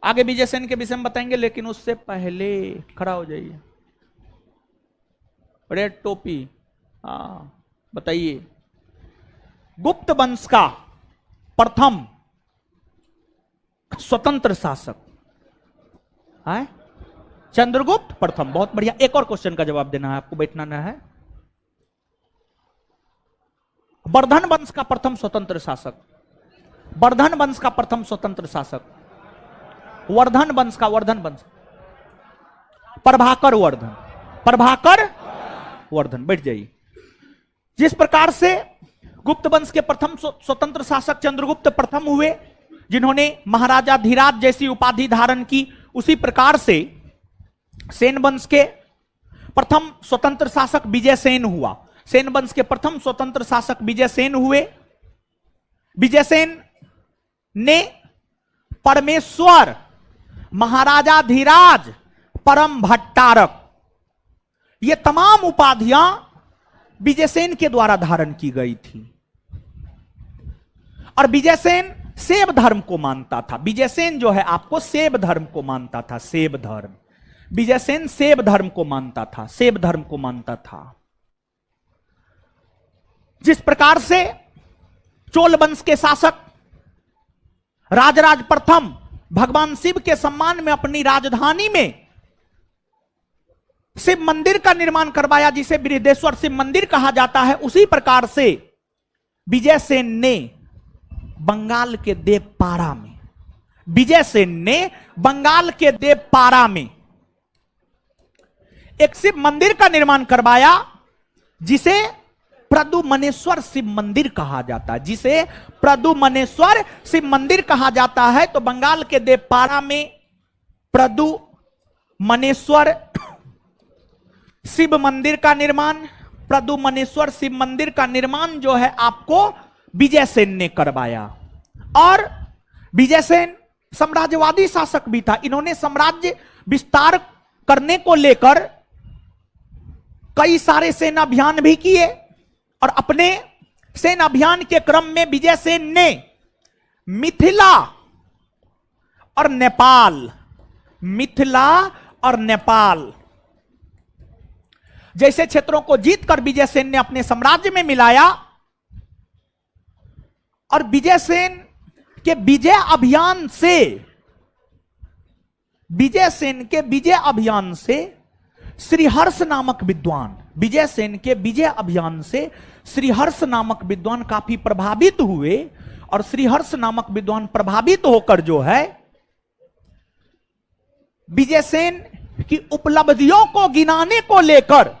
आगे विजय सेन के विषय में बताएंगे, लेकिन उससे पहले खड़ा हो जाइए। रेड टोपी, हाँ बताइए। गुप्त वंश का प्रथम स्वतंत्र शासक है चंद्रगुप्त प्रथम। बहुत बढ़िया। एक और क्वेश्चन का जवाब देना है आपको, बैठना ना है। वर्धन वंश का प्रथम स्वतंत्र शासक, वर्धन वंश का प्रथम स्वतंत्र शासक, वर्धन वंश का, वर्धन वंश, प्रभाकर वर्धन, प्रभाकर वर्धन। बैठ जाइए। जिस प्रकार से गुप्त वंश के प्रथम स्वतंत्र शासक चंद्रगुप्त प्रथम हुए, जिन्होंने महाराजा धीराज जैसी उपाधि धारण की, उसी प्रकार से सेन वंश के प्रथम स्वतंत्र शासक विजय सेन हुआ। सेन वंश के प्रथम स्वतंत्र शासक विजय सेन हुए। विजय सेन ने परमेश्वर, महाराजाधिराज, परम भट्टारक, ये तमाम उपाधियां विजयसेन के द्वारा धारण की गई थी। और विजयसेन शैव धर्म को मानता था। विजयसेन जो है आपको शैव धर्म को मानता था। शैव धर्म, विजयसेन शैव धर्म को मानता था, शैव धर्म को मानता था। जिस प्रकार से चोल वंश के शासक राजराज प्रथम भगवान शिव के सम्मान में अपनी राजधानी में शिव मंदिर का निर्माण करवाया, जिसे बृहदेश्वर शिव मंदिर कहा जाता है, उसी प्रकार से विजयसेन ने बंगाल के देवपारा में, विजयसेन ने बंगाल के देवपारा में एक शिव मंदिर का निर्माण करवाया, जिसे प्रदुमनेश्वर शिव मंदिर कहा जाता है, जिसे प्रदुमनेश्वर शिव मंदिर कहा जाता है। तो बंगाल के देवपारा में प्रदुमनेश्वर शिव मंदिर का निर्माण, प्रदुमनेश्वर शिव मंदिर का निर्माण जो है आपको विजयसेन ने करवाया। और विजयसेन साम्राज्यवादी शासक भी था। इन्होंने साम्राज्य विस्तार करने को लेकर कई सारे सेना अभियान भी किए, और अपने सेना अभियान के क्रम में विजयसेन ने मिथिला और नेपाल, मिथिला और नेपाल जैसे क्षेत्रों को जीतकर विजयसेन ने अपने साम्राज्य में मिलाया। और विजयसेन के विजय अभियान से, विजयसेन के विजय अभियान से श्रीहर्ष नामक विद्वान, विजयसेन के विजय अभियान से श्रीहर्ष नामक विद्वान काफी प्रभावित हुए। और श्रीहर्ष नामक विद्वान प्रभावित होकर जो है विजयसेन की उपलब्धियों को गिनाने को लेकर,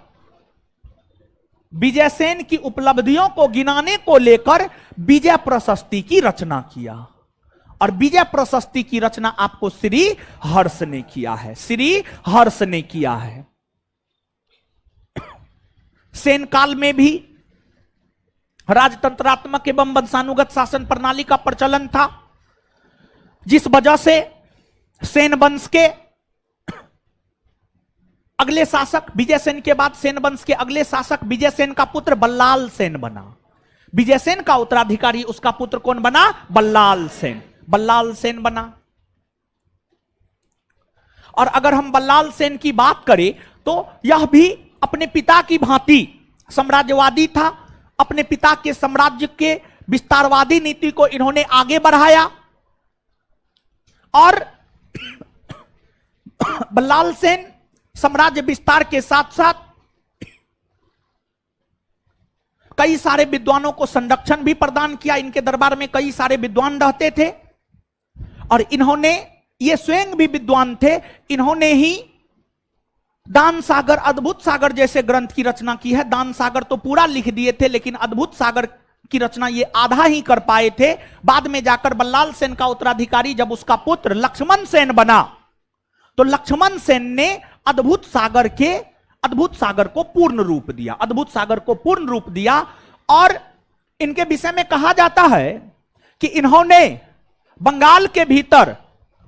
विजयसेन की उपलब्धियों को गिनाने को लेकर विजय प्रशस्ति की रचना किया। और विजय प्रशस्ति की रचना आपको श्री हर्ष ने किया है, श्री हर्ष ने किया है। सेन काल में भी राजतंत्रात्मक एवं वंशानुगत शासन प्रणाली का प्रचलन था, जिस वजह से सेन वंश के अगले शासक, विजयसेन के बाद सेन वंश के अगले शासक विजयसेन का पुत्र बल्लाल सेन बना। विजयसेन का उत्तराधिकारी उसका पुत्र कौन बना? बल्लाल सेन, बल्लाल सेन बना। और अगर हम बल्लाल सेन की बात करें तो यह भी अपने पिता की भांति साम्राज्यवादी था। अपने पिता के साम्राज्य के विस्तारवादी नीति को इन्होंने आगे बढ़ाया। और बल्लाल सेन साम्राज्य विस्तार के साथ साथ कई सारे विद्वानों को संरक्षण भी प्रदान किया। इनके दरबार में कई सारे विद्वान रहते थे और इन्होंने, ये स्वयं भी विद्वान थे, इन्होंने ही दान सागर, अद्भुत सागर जैसे ग्रंथ की रचना की है। दान सागर तो पूरा लिख दिए थे, लेकिन अद्भुत सागर की रचना ये आधा ही कर पाए थे। बाद में जाकर बल्लाल सेन का उत्तराधिकारी जब उसका पुत्र लक्ष्मण सेन बना, तो लक्ष्मण सेन ने अद्भुत सागर को पूर्ण रूप दिया, अद्भुत सागर को पूर्ण रूप दिया। और इनके विषय में कहा जाता है कि इन्होंने बंगाल के भीतर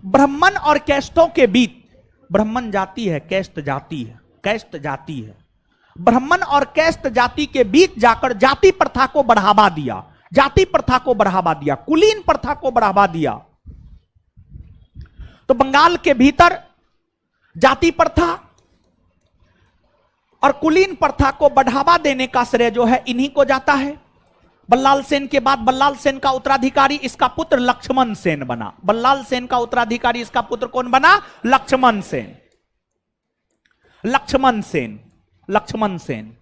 ब्राह्मण और कैस्टों के बीच, ब्राह्मण जाति है, कैस्ट जाति है, कैस्ट जाति है, ब्राह्मण और कैस्ट जाति के बीच जाकर जाति प्रथा को बढ़ावा दिया, जाति प्रथा को बढ़ावा दिया, कुलीन प्रथा को बढ़ावा दिया। तो बंगाल के भीतर जाति प्रथा और कुलीन प्रथा को बढ़ावा देने का श्रेय जो है इन्हीं को जाता है। बल्लाल सेन के बाद बल्लाल सेन का उत्तराधिकारी इसका पुत्र लक्ष्मण सेन बना। बल्लाल सेन का उत्तराधिकारी इसका पुत्र कौन बना? लक्ष्मण सेन, लक्ष्मण सेन, लक्ष्मण सेन।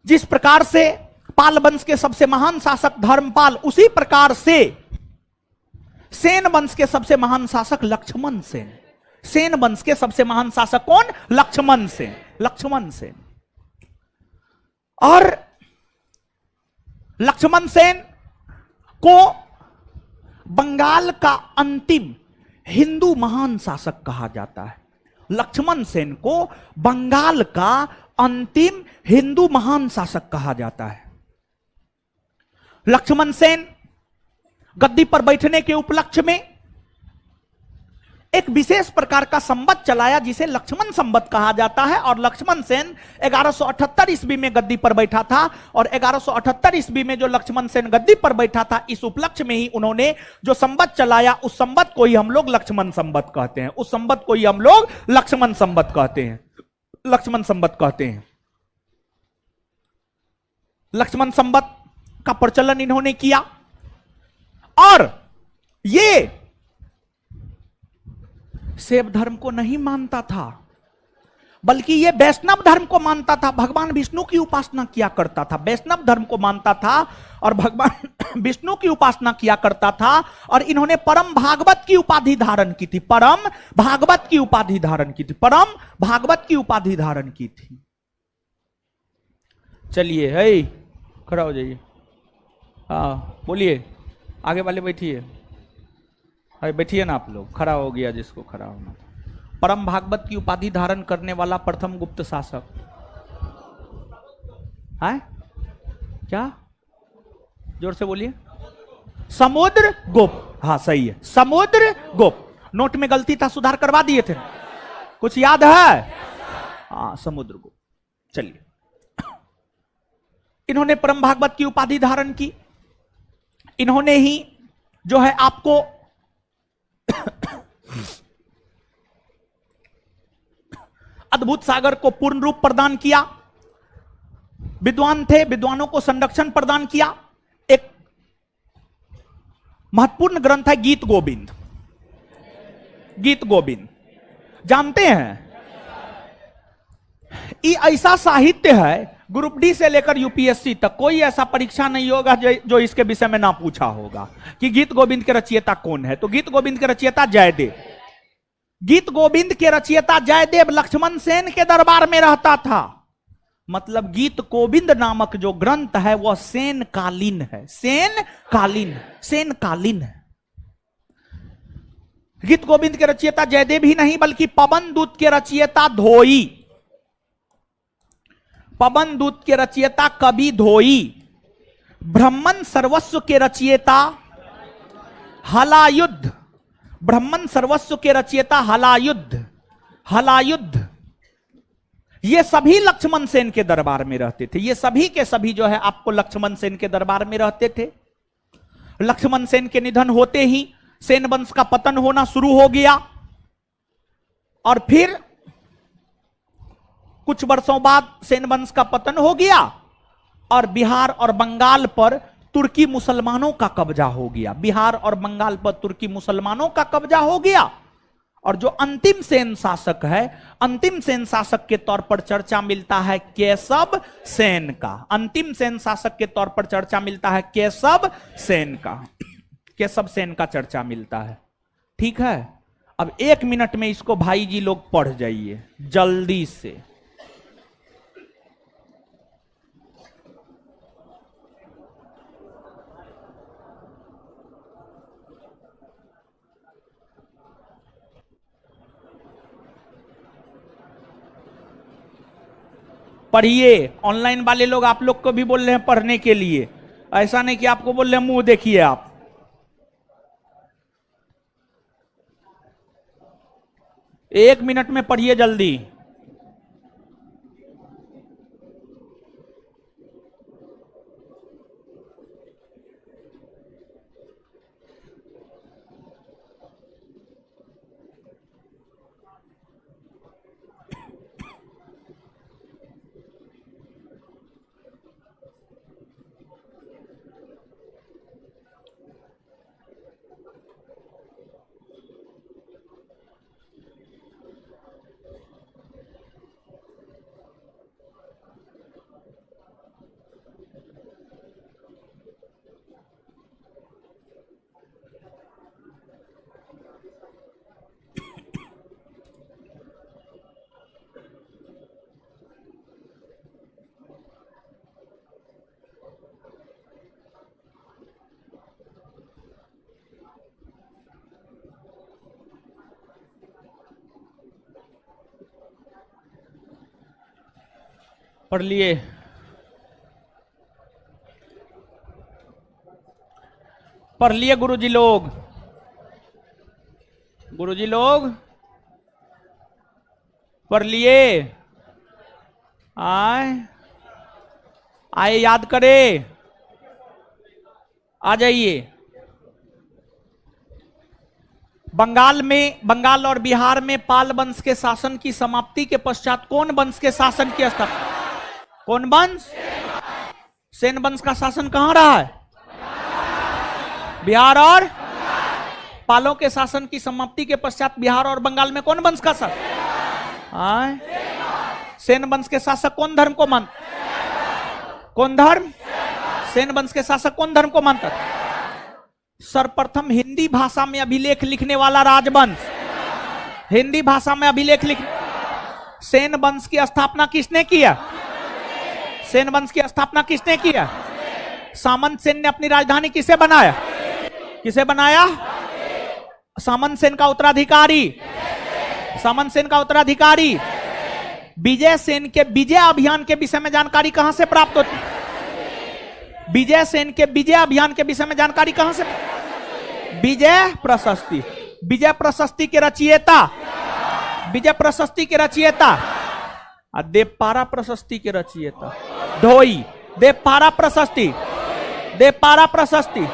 जिस प्रकार से पाल वंश के सबसे महान शासक धर्मपाल, उसी प्रकार से सेन वंश के सबसे महान शासक लक्ष्मण सेन। सेन वंश के सबसे महान शासक कौन? लक्ष्मण सेन, लक्ष्मण सेन। और लक्ष्मण सेन को बंगाल का अंतिम हिंदू महान शासक कहा जाता है। लक्ष्मण सेन को बंगाल का अंतिम हिंदू महान शासक कहा जाता है। लक्ष्मण सेन गद्दी पर बैठने के उपलक्ष्य में एक विशेष प्रकार का संवत चलाया जिसे लक्ष्मण संवत कहा जाता है। और लक्ष्मण सेन 1178 ईस्वी में गद्दी पर बैठा था, और 1178 ईस्वी में जो लक्ष्मण सेन गद्दी पर बैठा था, इस उपलक्ष्य में ही उन्होंने जो संवत चलाया, उस संवत को ही हम लोग लक्ष्मण संवत कहते हैं। उस संवत को ही हम लोग लक्ष्मण संवत कहते हैं, लक्ष्मण संवत कहते हैं। लक्ष्मण संवत का प्रचलन इन्होंने किया, और ये शैव धर्म को नहीं मानता था, बल्कि ये वैष्णव धर्म को मानता था। भगवान विष्णु की उपासना किया करता था, वैष्णव धर्म को मानता था और भगवान विष्णु की उपासना किया करता था। और इन्होंने परम भागवत की उपाधि धारण की थी, परम भागवत की उपाधि धारण की थी, परम भागवत की उपाधि धारण की थी। चलिए, है खड़ा हो जाइए, हाँ बोलिए, आगे वाले बैठिए, बैठिए ना आप लोग, खड़ा हो गया जिसको खड़ा होना था। परम भागवत की उपाधि धारण करने वाला प्रथम गुप्त शासक है क्या? जोर से बोलिए। समुद्रगुप्त, हाँ सही है, समुद्रगुप्त। नोट में गलती था, सुधार करवा दिए थे, कुछ याद है? हाँ, समुद्रगुप्त। चलिए, इन्होंने परम भागवत की उपाधि धारण की। इन्होंने ही जो है आपको अद्भुत सागर को पूर्ण रूप प्रदान किया। विद्वान थे, विद्वानों को संरक्षण प्रदान किया। एक महत्वपूर्ण ग्रंथ है गीत गोविंद। गीत गोविंद जानते हैं? ये ऐसा साहित्य है, ग्रुप डी से लेकर यूपीएससी तक कोई ऐसा परीक्षा नहीं होगा जो इसके विषय में ना पूछा होगा कि गीत गोविंद के रचयिता कौन है। तो गीत गोविंद के रचयिता जयदेव। गीत गोविंद के रचयिता जयदेव लक्ष्मण सेन के दरबार में रहता था। मतलब गीत गोविंद नामक जो ग्रंथ है वह सेन कालीन है, सेन कालीन, सेन कालीन है। गीत गोविंद के रचयिता जयदेव ही नहीं बल्कि पवन दूत के रचयिता धोई, पवन दूत के रचयिता कवि धोई, ब्रह्मन सर्वस्व के रचयिता हलायुद्ध, ब्रह्मन सर्वस्व के रचयिता हलायुद्ध, हलायुद्ध, ये सभी लक्ष्मण सेन के दरबार में रहते थे। ये सभी के सभी जो है आपको लक्ष्मण सेन के दरबार में रहते थे। लक्ष्मण सेन के निधन होते ही सेन वंश का पतन होना शुरू हो गया, और फिर कुछ वर्षों बाद सेन वंश का पतन हो गया और बिहार और बंगाल पर तुर्की मुसलमानों का कब्जा हो गया। बिहार और बंगाल पर तुर्की मुसलमानों का कब्जा हो गया। और जो अंतिम सेन शासक है, अंतिम सेन शासक के तौर पर चर्चा मिलता है केशव सेन का। अंतिम सेन शासक के तौर पर चर्चा मिलता है केशव सेन का, केशव सेन का चर्चा मिलता है। ठीक है, अब 1 मिनट में इसको भाई जी लोग पढ़ जाइए जल्दी से। पढ़िए। ऑनलाइन वाले लोग आप लोग को भी बोल रहे हैं पढ़ने के लिए, ऐसा नहीं कि आपको बोल रहे हैं मुंह देखिए आप। एक मिनट में पढ़िए जल्दी। पढ़ लिए? पढ़ लिए गुरुजी लोग? गुरुजी लोग पढ़ लिए? आए याद करे, आ जाइए। बंगाल और बिहार में पाल वंश के शासन की समाप्ति के पश्चात कौन वंश के शासन की स्थापना? कौन वंश? सेन वंश का शासन कहां रहा है? बिहार और पालों के शासन की समाप्ति के पश्चात बिहार और बंगाल में कौन वंश का शासन? सेन वंश के शासक कौन धर्म को मान? कौन धर्म? सेन वंश के शासक कौन धर्म को मानता था? सर्वप्रथम हिंदी भाषा में अभिलेख लिखने वाला राजवंश। हिंदी भाषा में अभिलेख लिख सेन वंश की स्थापना किसने किया? सेन वंश की स्थापना किसने किया? सामंत सेन ने अपनी राजधानी किसे बनाया? किसे बनाया? सामंत सेन का उत्तराधिकारी। सामंत सेन का उत्तराधिकारी। विजय सेन के विजय अभियान के विषय में जानकारी कहां से प्राप्त होती? विजय सेन के विजय अभियान के विषय में जानकारी कहां से? विजय प्रशस्ति। विजय प्रशस्ति के रचयिता, विजय प्रशस्ति के रचयिता, देवपारा प्रशस्ति के रचयिता धोई। देवपारा प्रशस्ति, देवपारा प्रशस्ति,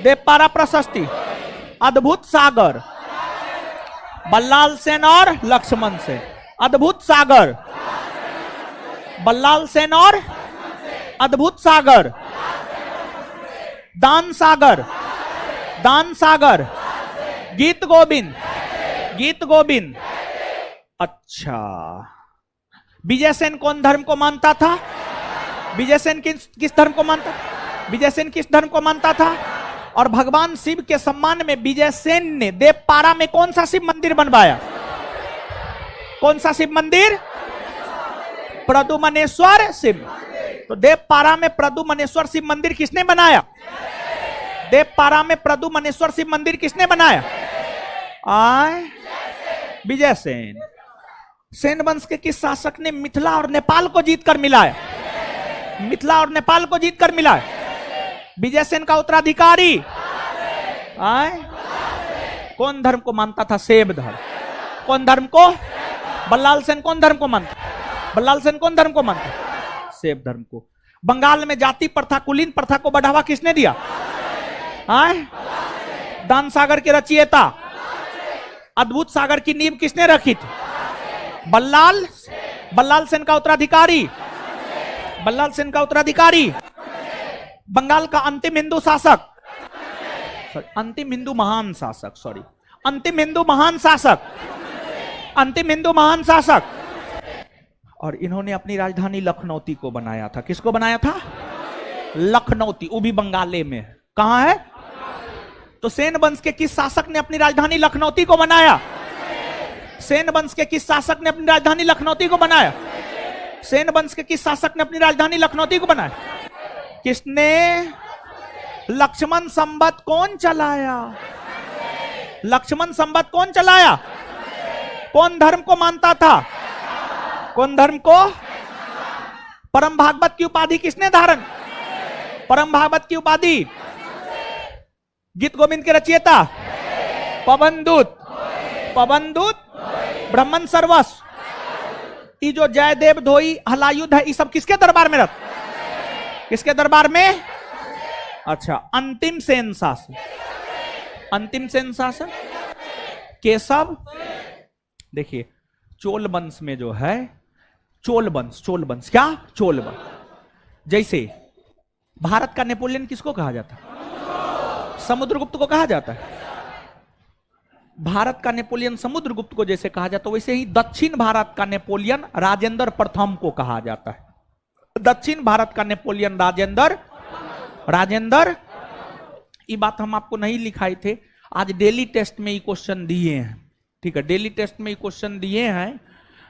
देवपारा प्रशस्ति। अद्भुत सागर, बल्लाल सेन और लक्ष्मण सेन। अद्भुत सागर, बल्लाल सेन और अद्भुत सागर। दान सागर, दान सागर। गीत गोविंद, गीत गोविंद। अच्छा, विजय सेन कौन धर्म को मानता था? विजय सेन किस धर्म को मानता? विजय सेन किस धर्म को मानता था? और भगवान शिव के सम्मान में विजय सेन ने देवपारा में कौन सा शिव मंदिर बनवाया? कौन सा शिव मंदिर? प्रद्युम्नेश्वर शिव। तो देवपारा में प्रद्युम्नेश्वर शिव मंदिर किसने बनाया? देवपारा में प्रद्युम्नेश्वर शिव मंदिर किसने बनाया? विजय सेन। सेन वंश के किस शासक ने मिथिला और नेपाल को जीतकर मिलाया? मिथिला और नेपाल को जीतकर मिलाया। विजय सेन का उत्तराधिकारी कौन धर्म को मानता था? शैव धर्म। कौन धर्म को? बल्लाल सेन कौन धर्म को मानता? बल्लाल सेन कौन धर्म को मानता? शैव धर्म को। बंगाल में जाति प्रथा, कुलीन प्रथा को बढ़ावा किसने दिया? दान सागर के रचयिता। अद्भुत सागर की नींव किसने रखी थी? बल्लाल। बल्लाल सेन का उत्तराधिकारी, बल्लाल सेन का उत्तराधिकारी। बंगाल का अंतिम हिंदू शासक, अंतिम हिंदू महान शासक, सॉरी, अंतिम हिंदू महान शासक, अंतिम हिंदू महान शासक। और इन्होंने अपनी राजधानी लखनौती को बनाया था। किसको बनाया था? लखनौती। वो भी बंगाले में। कहां है? तो सेन वंश के किस शासक ने अपनी राजधानी लखनौती को बनाया? सेन वंश के किस शासक ने अपनी राजधानी लखनौती को बनाया? सेन वंश के किस शासक ने अपनी राजधानी लखनौती को बनाया? किसने? लक्ष्मण संवत कौन चलाया? लक्ष्मण संवत कौन चलाया? कौन धर्म को मानता था? कौन धर्म को? परम भागवत की उपाधि किसने धारण? परम भागवत की उपाधि गीत गोविंद के रचयिता पवन दूत। पवन दूत, ब्राह्मण सर्वस्व। ये जो जयदेव धोई हलायुद्ध है, ये सब किसके दरबार में रहता? किसके दरबार में? अच्छा, अंतिम सेन शासक। अंतिम सेन शासक केशव। देखिए, चोल वंश में जो है, चोल वंश, चोल वंश क्या? चोल वंश। जैसे भारत का नेपोलियन किसको कहा जाता है? समुद्रगुप्त को कहा जाता है। भारत का नेपोलियन समुद्रगुप्त को जैसे कहा जाता है, वैसे ही दक्षिण भारत का नेपोलियन राजेंद्र प्रथम को कहा जाता है। दक्षिण भारत का नेपोलियन राजेंद्र। ये बात हम आपको नहीं लिखाए थे, आज डेली टेस्ट में ये क्वेश्चन दिए हैं। ठीक है, डेली टेस्ट में ये क्वेश्चन दिए हैं।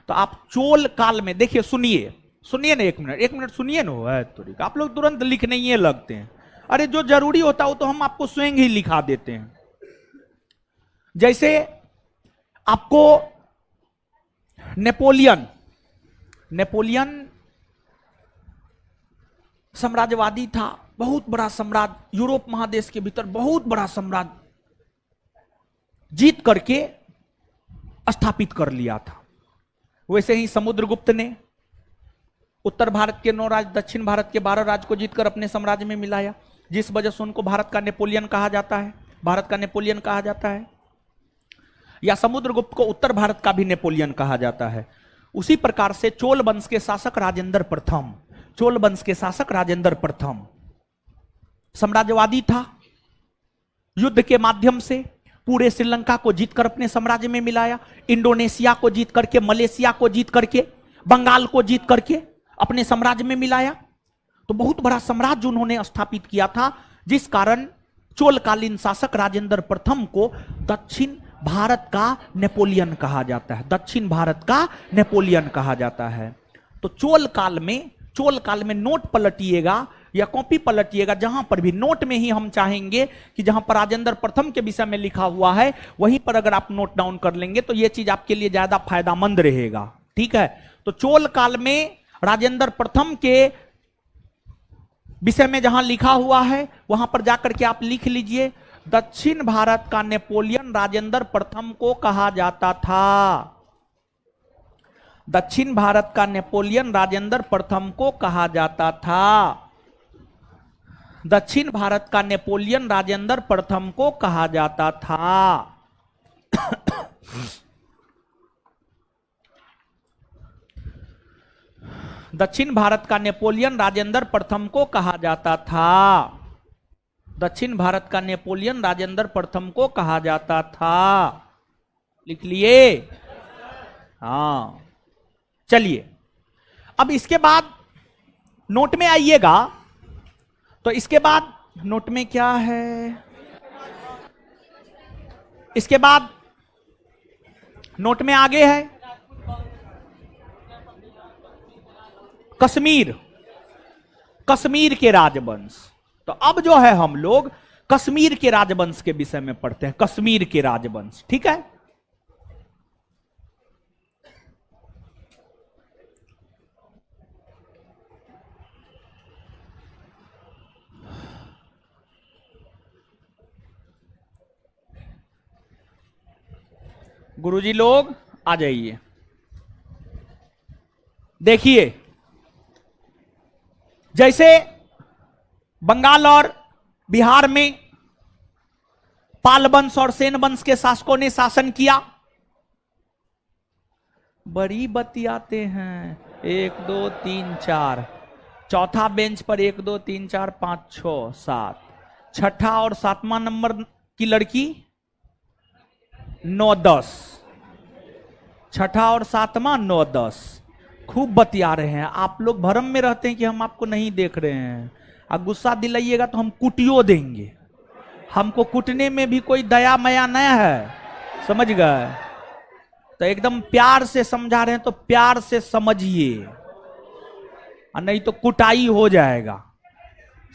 तो आप चोल काल में देखिए, सुनिए ना, एक मिनट सुनिए ना। तो आप लोग तुरंत लिखने ही लगते हैं। अरे जो जरूरी होता है वो तो हम आपको स्वयं ही लिखा देते हैं। जैसे आपको नेपोलियन साम्राज्यवादी था, बहुत बड़ा साम्राज्य यूरोप महादेश के भीतर बहुत बड़ा साम्राज्य जीत करके स्थापित कर लिया था। वैसे ही समुद्रगुप्त ने उत्तर भारत के 9 राज्य, दक्षिण भारत के 12 राज्य को जीतकर अपने साम्राज्य में मिलाया, जिस वजह से उनको भारत का नेपोलियन कहा जाता है। भारत का नेपोलियन कहा जाता है, या समुद्रगुप्त को उत्तर भारत का भी नेपोलियन कहा जाता है। उसी प्रकार से चोल वंश के शासक राजेंद्र प्रथम, चोल वंश के शासक राजेंद्र प्रथम साम्राज्यवादी था। युद्ध के माध्यम से पूरे श्रीलंका को जीतकर अपने साम्राज्य में मिलाया, इंडोनेशिया को जीत करके, मलेशिया को जीत करके, बंगाल को जीत करके अपने साम्राज्य में मिलाया। तो बहुत बड़ा साम्राज्य उन्होंने स्थापित किया था, जिस कारण चोलकालीन शासक राजेंद्र प्रथम को दक्षिण भारत का नेपोलियन कहा जाता है। दक्षिण भारत का नेपोलियन कहा जाता है। तो चोल काल में नोट पलटिएगा या कॉपी पलटिएगा, जहां पर भी नोट में ही हम चाहेंगे कि जहां पर राजेंद्र प्रथम के विषय में लिखा हुआ है वहीं पर अगर आप नोट डाउन कर लेंगे तो यह चीज आपके लिए ज्यादा फायदामंद रहेगा। ठीक है, तो चोल काल में राजेंद्र प्रथम के विषय में जहां लिखा हुआ है वहां पर जाकर के आप लिख लीजिए, दक्षिण भारत का नेपोलियन राजेंद्र प्रथम को कहा जाता था। दक्षिण भारत का नेपोलियन राजेंद्र प्रथम को कहा जाता था। दक्षिण भारत का नेपोलियन राजेंद्र प्रथम को कहा जाता था। दक्षिण भारत का नेपोलियन राजेंद्र प्रथम को कहा जाता था। दक्षिण भारत का नेपोलियन राजेंद्र प्रथम को कहा जाता था। लिख लिए? हाँ, चलिए अब इसके बाद नोट में आइएगा। तो इसके बाद नोट में क्या है, इसके बाद नोट में आगे है कश्मीर, कश्मीर के राजवंश। तो अब जो है हम लोग कश्मीर के राजवंश के विषय में पढ़ते हैं, कश्मीर के राजवंश। ठीक है, गुरुजी लोग आ जाइए। देखिए, जैसे बंगाल और बिहार में पाल वंश और सेन वंश के शासकों ने शासन किया। बड़ी बतियाते हैं, 1 2 3 4, चौथा बेंच पर 1 2 3 4 5 6 7, छठा और 7वां नंबर की लड़की 9 10, छठा और 7वां 9 10। खूब बतिया रहे हैं आप लोग, भ्रम में रहते हैं कि हम आपको नहीं देख रहे हैं। अब गुस्सा दिलाइएगा तो हम कुटियो देंगे। हमको कुटने में भी कोई दया मया नहीं है, समझ गए? तो एकदम प्यार से समझा रहे हैं तो प्यार से समझिए, और नहीं तो कुटाई हो जाएगा,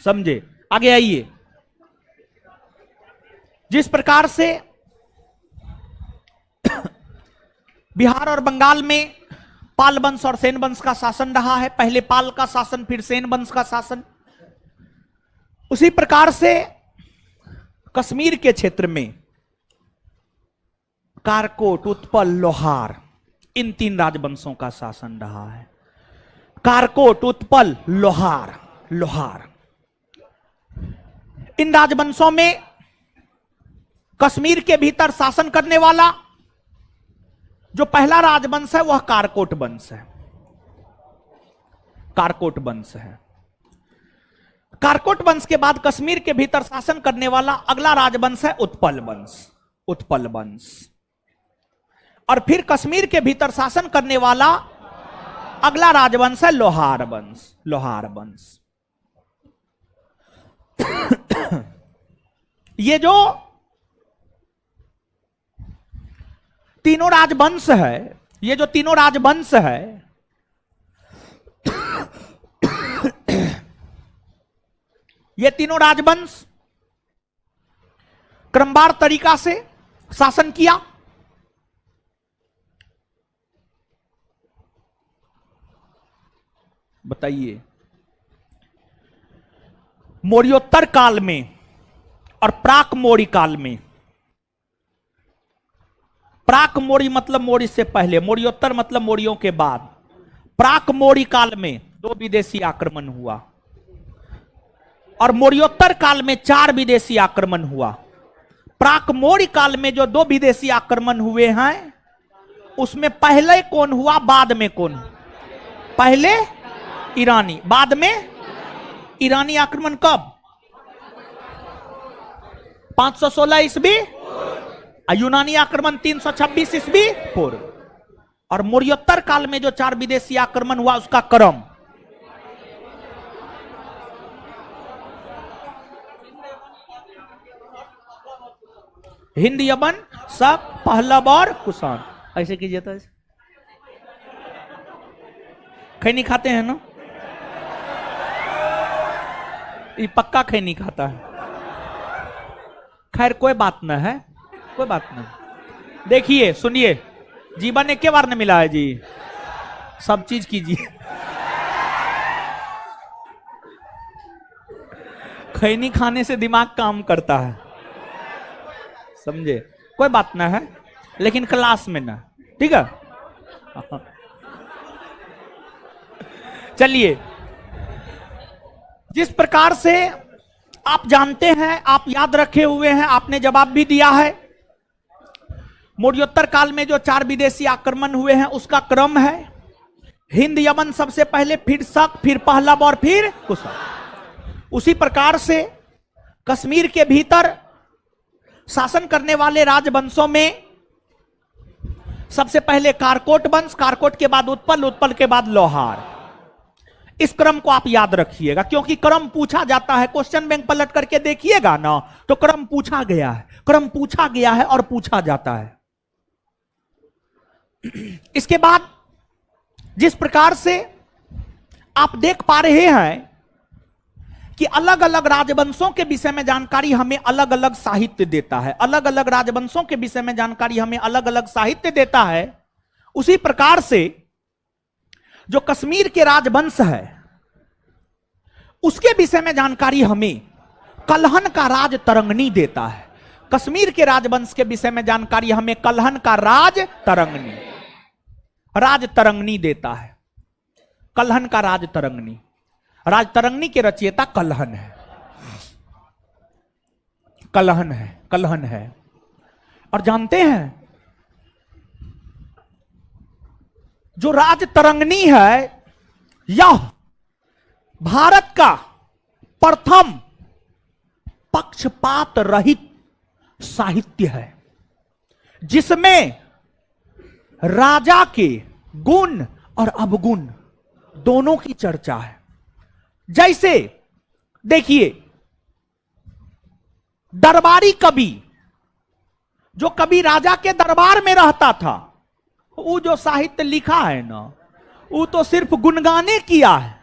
समझे? आगे आइए। जिस प्रकार से बिहार और बंगाल में पाल वंश और सेन वंश का शासन रहा है, पहले पाल का शासन फिर सेन वंश का शासन, उसी प्रकार से कश्मीर के क्षेत्र में कारकोट, उत्पल, लोहार, इन 3 राजवंशों का शासन रहा है। कारकोट, उत्पल, लोहार, लोहार, इन राजवंशों में कश्मीर के भीतर शासन करने वाला जो पहला राजवंश है वह कारकोट वंश है। कारकोट वंश है। कारकोट वंश के बाद कश्मीर के भीतर शासन करने वाला अगला राजवंश है उत्पल वंश, उत्पल वंश। और फिर कश्मीर के भीतर शासन करने वाला अगला राजवंश है लोहार वंश, लोहार वंश। ये जो तीनों राजवंश है, ये जो तीनों राजवंश है, ये तीनों राजवंश क्रमवार तरीका से शासन किया। बताइए, मौर्योत्तर काल में और प्राक मौर्य काल में। प्राक मौर्य मतलब मौर्य से पहले, मौर्योत्तर मतलब मौर्यों के बाद। प्राक मौर्य काल में 2 विदेशी आक्रमण हुआ और मौर्योत्तर काल में 4 विदेशी आक्रमण हुआ। प्राक मौर्य काल में जो 2 विदेशी आक्रमण हुए हैं, उसमें पहले कौन हुआ, बाद में कौन? पहले ईरानी, बाद में ईरानी आक्रमण कब? 516 ईस्वी, यूनानी आक्रमण 326 ईस्वी पूर्व। और मौर्योत्तर काल में जो 4 विदेशी आक्रमण हुआ, उसका क्रम हिंद, यमन, शक, पहलव और कुषाण। ऐसे कीजिए तो। खैनी खाते हैं ना? ये पक्का खैनी खाता है। खैर कोई बात न है, कोई बात नहीं। देखिए सुनिए, जीवन एक बार न मिला है जी, सब चीज कीजिए। खैनी खाने से दिमाग काम करता है, समझे? कोई बात ना है, लेकिन क्लास में ना, ठीक है? चलिए, जिस प्रकार से आप जानते हैं, आप याद रखे हुए हैं, आपने जवाब भी दिया है। मौर्योत्तर काल में जो 4 विदेशी आक्रमण हुए हैं, उसका क्रम है हिंद, यमन सबसे पहले, फिर शक, फिर पहलव और फिर कुषाण। उसी प्रकार से कश्मीर के भीतर शासन करने वाले राजवंशों में सबसे पहले कारकोट वंश, कारकोट के बाद उत्पल, उत्पल के बाद लोहार। इस क्रम को आप याद रखिएगा, क्योंकि क्रम पूछा जाता है। क्वेश्चन बैंक पलट करके देखिएगा ना, तो क्रम पूछा गया है, क्रम पूछा गया है और पूछा जाता है। इसके बाद जिस प्रकार से आप देख पा रहे हैं कि अलग अलग राजवंशों के विषय में जानकारी हमें अलग अलग साहित्य देता है, अलग अलग राजवंशों के विषय में जानकारी हमें अलग अलग साहित्य देता है। उसी प्रकार से जो कश्मीर के राजवंश है, उसके विषय में जानकारी हमें कलहन का राज तरंगनी देता है। कश्मीर के राजवंश के विषय में जानकारी हमें कलहन का राज तरंगनी देता है। कलहन का राज तरंगनी के रचयिता कलहन है, कलहन है। और जानते हैं, जो राज तरंगनी है, यह भारत का प्रथम पक्षपात रहित साहित्य है, जिसमें राजा के गुण और अवगुण दोनों की चर्चा है। जैसे देखिए, दरबारी कवि, जो कवि राजा के दरबार में रहता था, वो जो साहित्य लिखा है ना, वो तो सिर्फ गुणगाने किया है,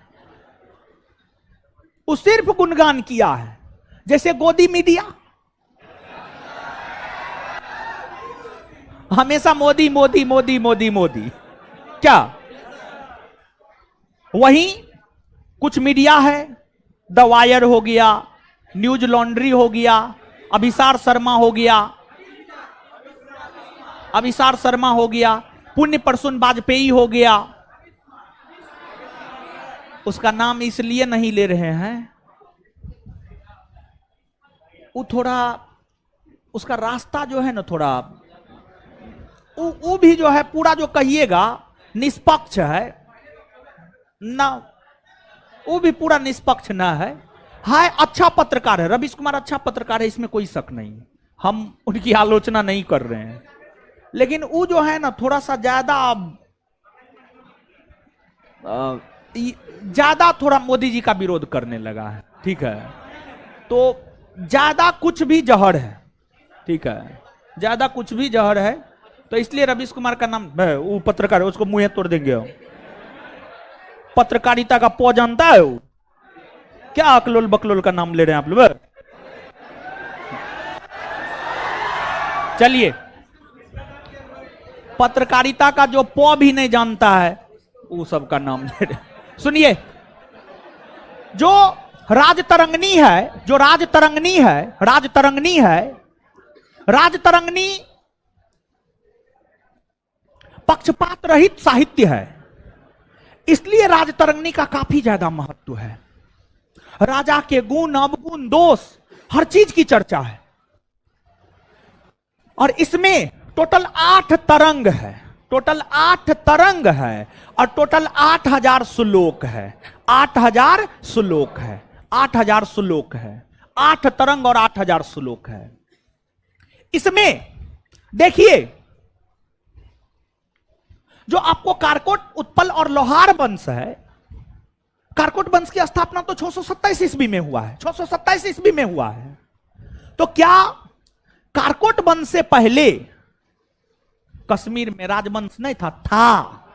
वो सिर्फ गुणगान किया है। जैसे गोदी मीडिया, हमेशा मोदी मोदी मोदी मोदी मोदी, क्या? वहीं कुछ मीडिया है, द वायर हो गया, न्यूज लॉन्ड्री हो गया, अभिसार शर्मा हो गया, पुण्य प्रसून वाजपेयी हो गया। उसका नाम इसलिए नहीं ले रहे हैं, वो थोड़ा, उसका रास्ता जो है ना, थोड़ा वो भी जो है पूरा जो कहिएगा निष्पक्ष है ना, वो भी पूरा निष्पक्ष ना है। हाय, अच्छा पत्रकार है, रवीश कुमार अच्छा पत्रकार है, इसमें कोई शक नहीं, हम उनकी आलोचना नहीं कर रहे हैं। लेकिन वो जो है ना, थोड़ा सा ज्यादा थोड़ा मोदी जी का विरोध करने लगा है, ठीक है? तो ज्यादा कुछ भी जहर है, ठीक है? ज्यादा कुछ भी जहर है, तो इसलिए रवीश कुमार का नाम, वो पत्रकार है, उसको मुंह तोड़ देंगे हम। पत्रकारिता का पौ जानता है वो? क्या अकलोल बकलोल का नाम ले रहे हैं आप लोग? चलिए, पत्रकारिता का जो पौ भी नहीं जानता है, वो सब का नाम ले रहे हैं। सुनिए, जो राजतरंगिणी है, जो राजतरंगिणी है, राजतरंगिणी है, राजतरंगिणी पक्षपात रहित साहित्य है, इसलिए राजतरंगिणी का काफी ज्यादा महत्व है। राजा के गुण, अवगुण, दोष, हर चीज की चर्चा है। और इसमें टोटल 8 तरंग है, टोटल 8 तरंग है, और टोटल 8000 श्लोक है। 8000 श्लोक है, 8000 श्लोक है, 8 तरंग और 8000 श्लोक है। इसमें देखिए, जो आपको कारकोट, उत्पल और लोहार वंश है, कारकोट वंश की स्थापना तो 627 ईस्वी में हुआ है, 627 ईस्वी में हुआ है। तो क्या कारकोट वंश से पहले कश्मीर में राजवंश नहीं था? था,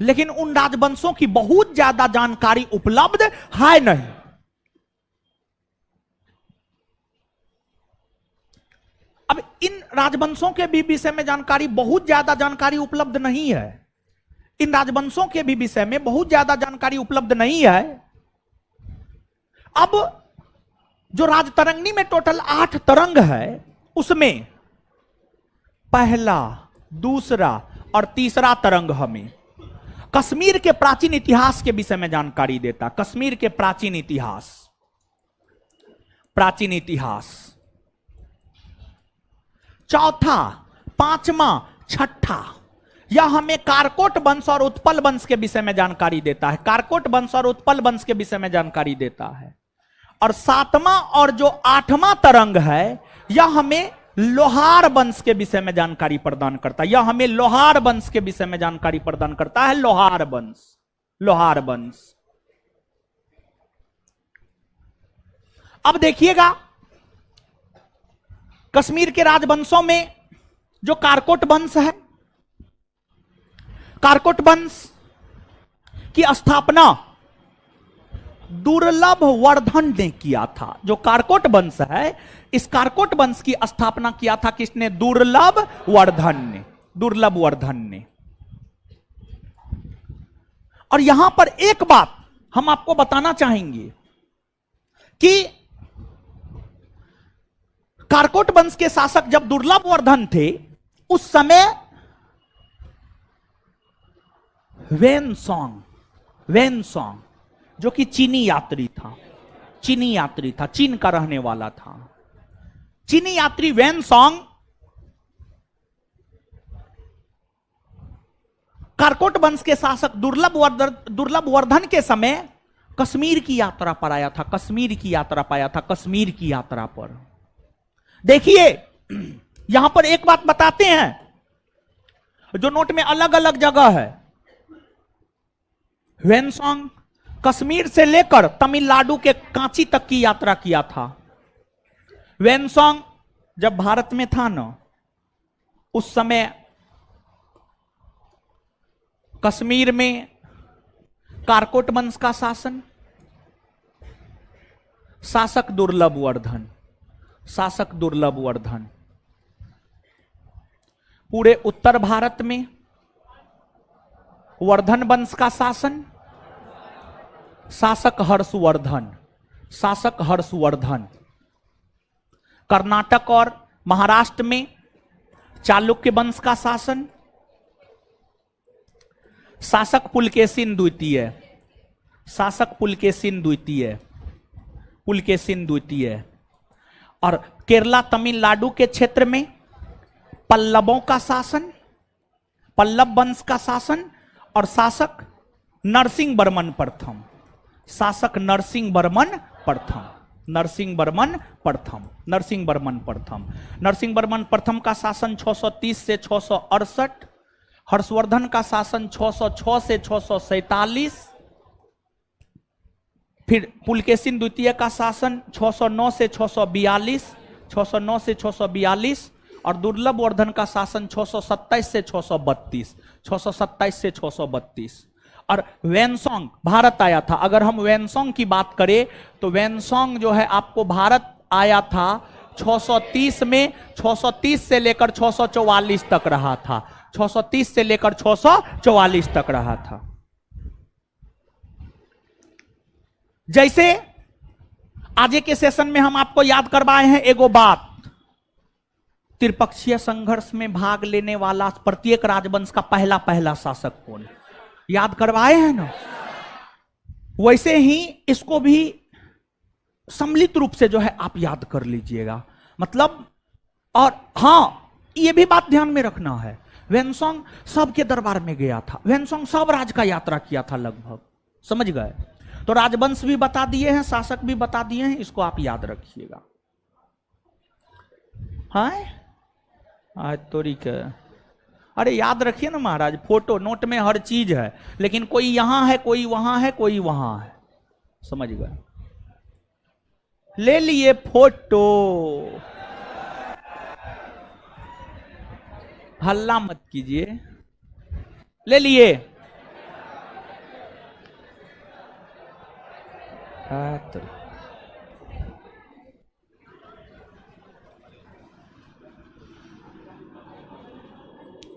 लेकिन उन राजवंशों की बहुत ज्यादा जानकारी उपलब्ध है नहीं। अब इन राजवंशों के भी विषय में जानकारी, बहुत ज्यादा जानकारी उपलब्ध नहीं है। इन राजवंशों के भी विषय में बहुत ज्यादा जानकारी उपलब्ध नहीं है। अब जो राजतरंगिणी में टोटल 8 तरंग है, उसमें पहला, दूसरा और तीसरा तरंग हमें कश्मीर के प्राचीन इतिहास के विषय में जानकारी देता। कश्मीर के प्राचीन इतिहास, प्राचीन इतिहास। चौथा, पांचवा, छठा, यह हमें कारकोट वंश और उत्पल वंश के विषय में जानकारी देता है। कारकोट वंश और उत्पल वंश के विषय में जानकारी देता है। और 7वां और जो 8वां तरंग है, यह हमें लोहार वंश के विषय में जानकारी प्रदान करता है। यह हमें लोहार वंश के विषय में जानकारी प्रदान करता है। लोहार वंश, लोहार वंश। अब देखिएगा, कश्मीर के राजवंशों में जो कारकोट वंश है, कारकोट वंश की स्थापना दुर्लभ वर्धन ने किया था। जो कारकोट वंश है, इस कारकोट वंश की स्थापना किया था किसने? दुर्लभ वर्धन ने, दुर्लभ वर्धन ने। और यहां पर एक बात हम आपको बताना चाहेंगे कि कारकोट वंश के शासक जब दुर्लभ वर्धन थे, उस समय वेनसोंग, वेनसोंग जो कि चीनी यात्री था, चीनी यात्री था, चीन का रहने वाला था। चीनी यात्री वेनसोंग कारकोट वंश के शासक दुर्लभ वर्धन के समय कश्मीर की यात्रा पर आया था, कश्मीर की यात्रा पर आया था, कश्मीर की यात्रा पर। देखिए, यहां पर एक बात बताते हैं जो नोट में अलग अलग जगह है। वेनसोंग कश्मीर से लेकर तमिलनाडु के कांची तक की यात्रा किया था। वेनसोंग जब भारत में था ना, उस समय कश्मीर में कारकोट वंश का शासन, शासक दुर्लभ वर्धन, शासक दुर्लभ वर्धन। पूरे उत्तर भारत में वर्धन वंश का शासन, शासक हर्षवर्धन, शासक हर्षवर्धन। कर्नाटक और महाराष्ट्र में चालुक्य वंश का शासन, शासक पुलकेशिन द्वितीय, शासक पुलकेशिन द्वितीय, पुलकेशिन द्वितीय। और केरला तमिलनाडु के क्षेत्र में पल्लवों का शासन, पल्लव वंश का शासन, और शासक नरसिंह वर्मन प्रथम, शासक नरसिंह वर्मन प्रथम, नरसिंह वर्मन प्रथम, नरसिंह वर्मन प्रथम। नरसिंह वर्मन प्रथम का शासन 630 से 668, हर्षवर्धन का शासन 606 से 647, फिर पुलकेशिन द्वितीय का शासन 609 से 642, 609 से 642, और दुर्लभ वर्धन का शासन 627 से 632, 627 से 632। और वेनसोंग भारत आया था। अगर हम वेनसोंग की बात करें तो वेनसोंग जो है आपको भारत आया था 630 में, 630 से लेकर 644 तक रहा था, 630 से लेकर 644 तक रहा था। जैसे आज के सेशन में हम आपको याद करवाए हैं एगो बात, त्रिपक्षीय संघर्ष में भाग लेने वाला प्रत्येक राजवंश का पहला पहला शासक कौन, याद करवाए हैं ना। वैसे ही इसको भी सम्मिलित रूप से जो है आप याद कर लीजिएगा, मतलब। और हां, ये भी बात ध्यान में रखना है, वेनसोंग सबके दरबार में गया था, वेनसोंग सब राज का यात्रा किया था लगभग, समझ गए। तो राजवंश भी बता दिए हैं, शासक भी बता दिए हैं, इसको आप याद रखिएगा। हाँ आज तोरी के, अरे याद रखिए ना महाराज, फोटो नोट में हर चीज है, लेकिन कोई यहां है, कोई वहां है, कोई वहां है, समझ गए। ले लिए फोटो, हल्ला मत कीजिए, ले लिए।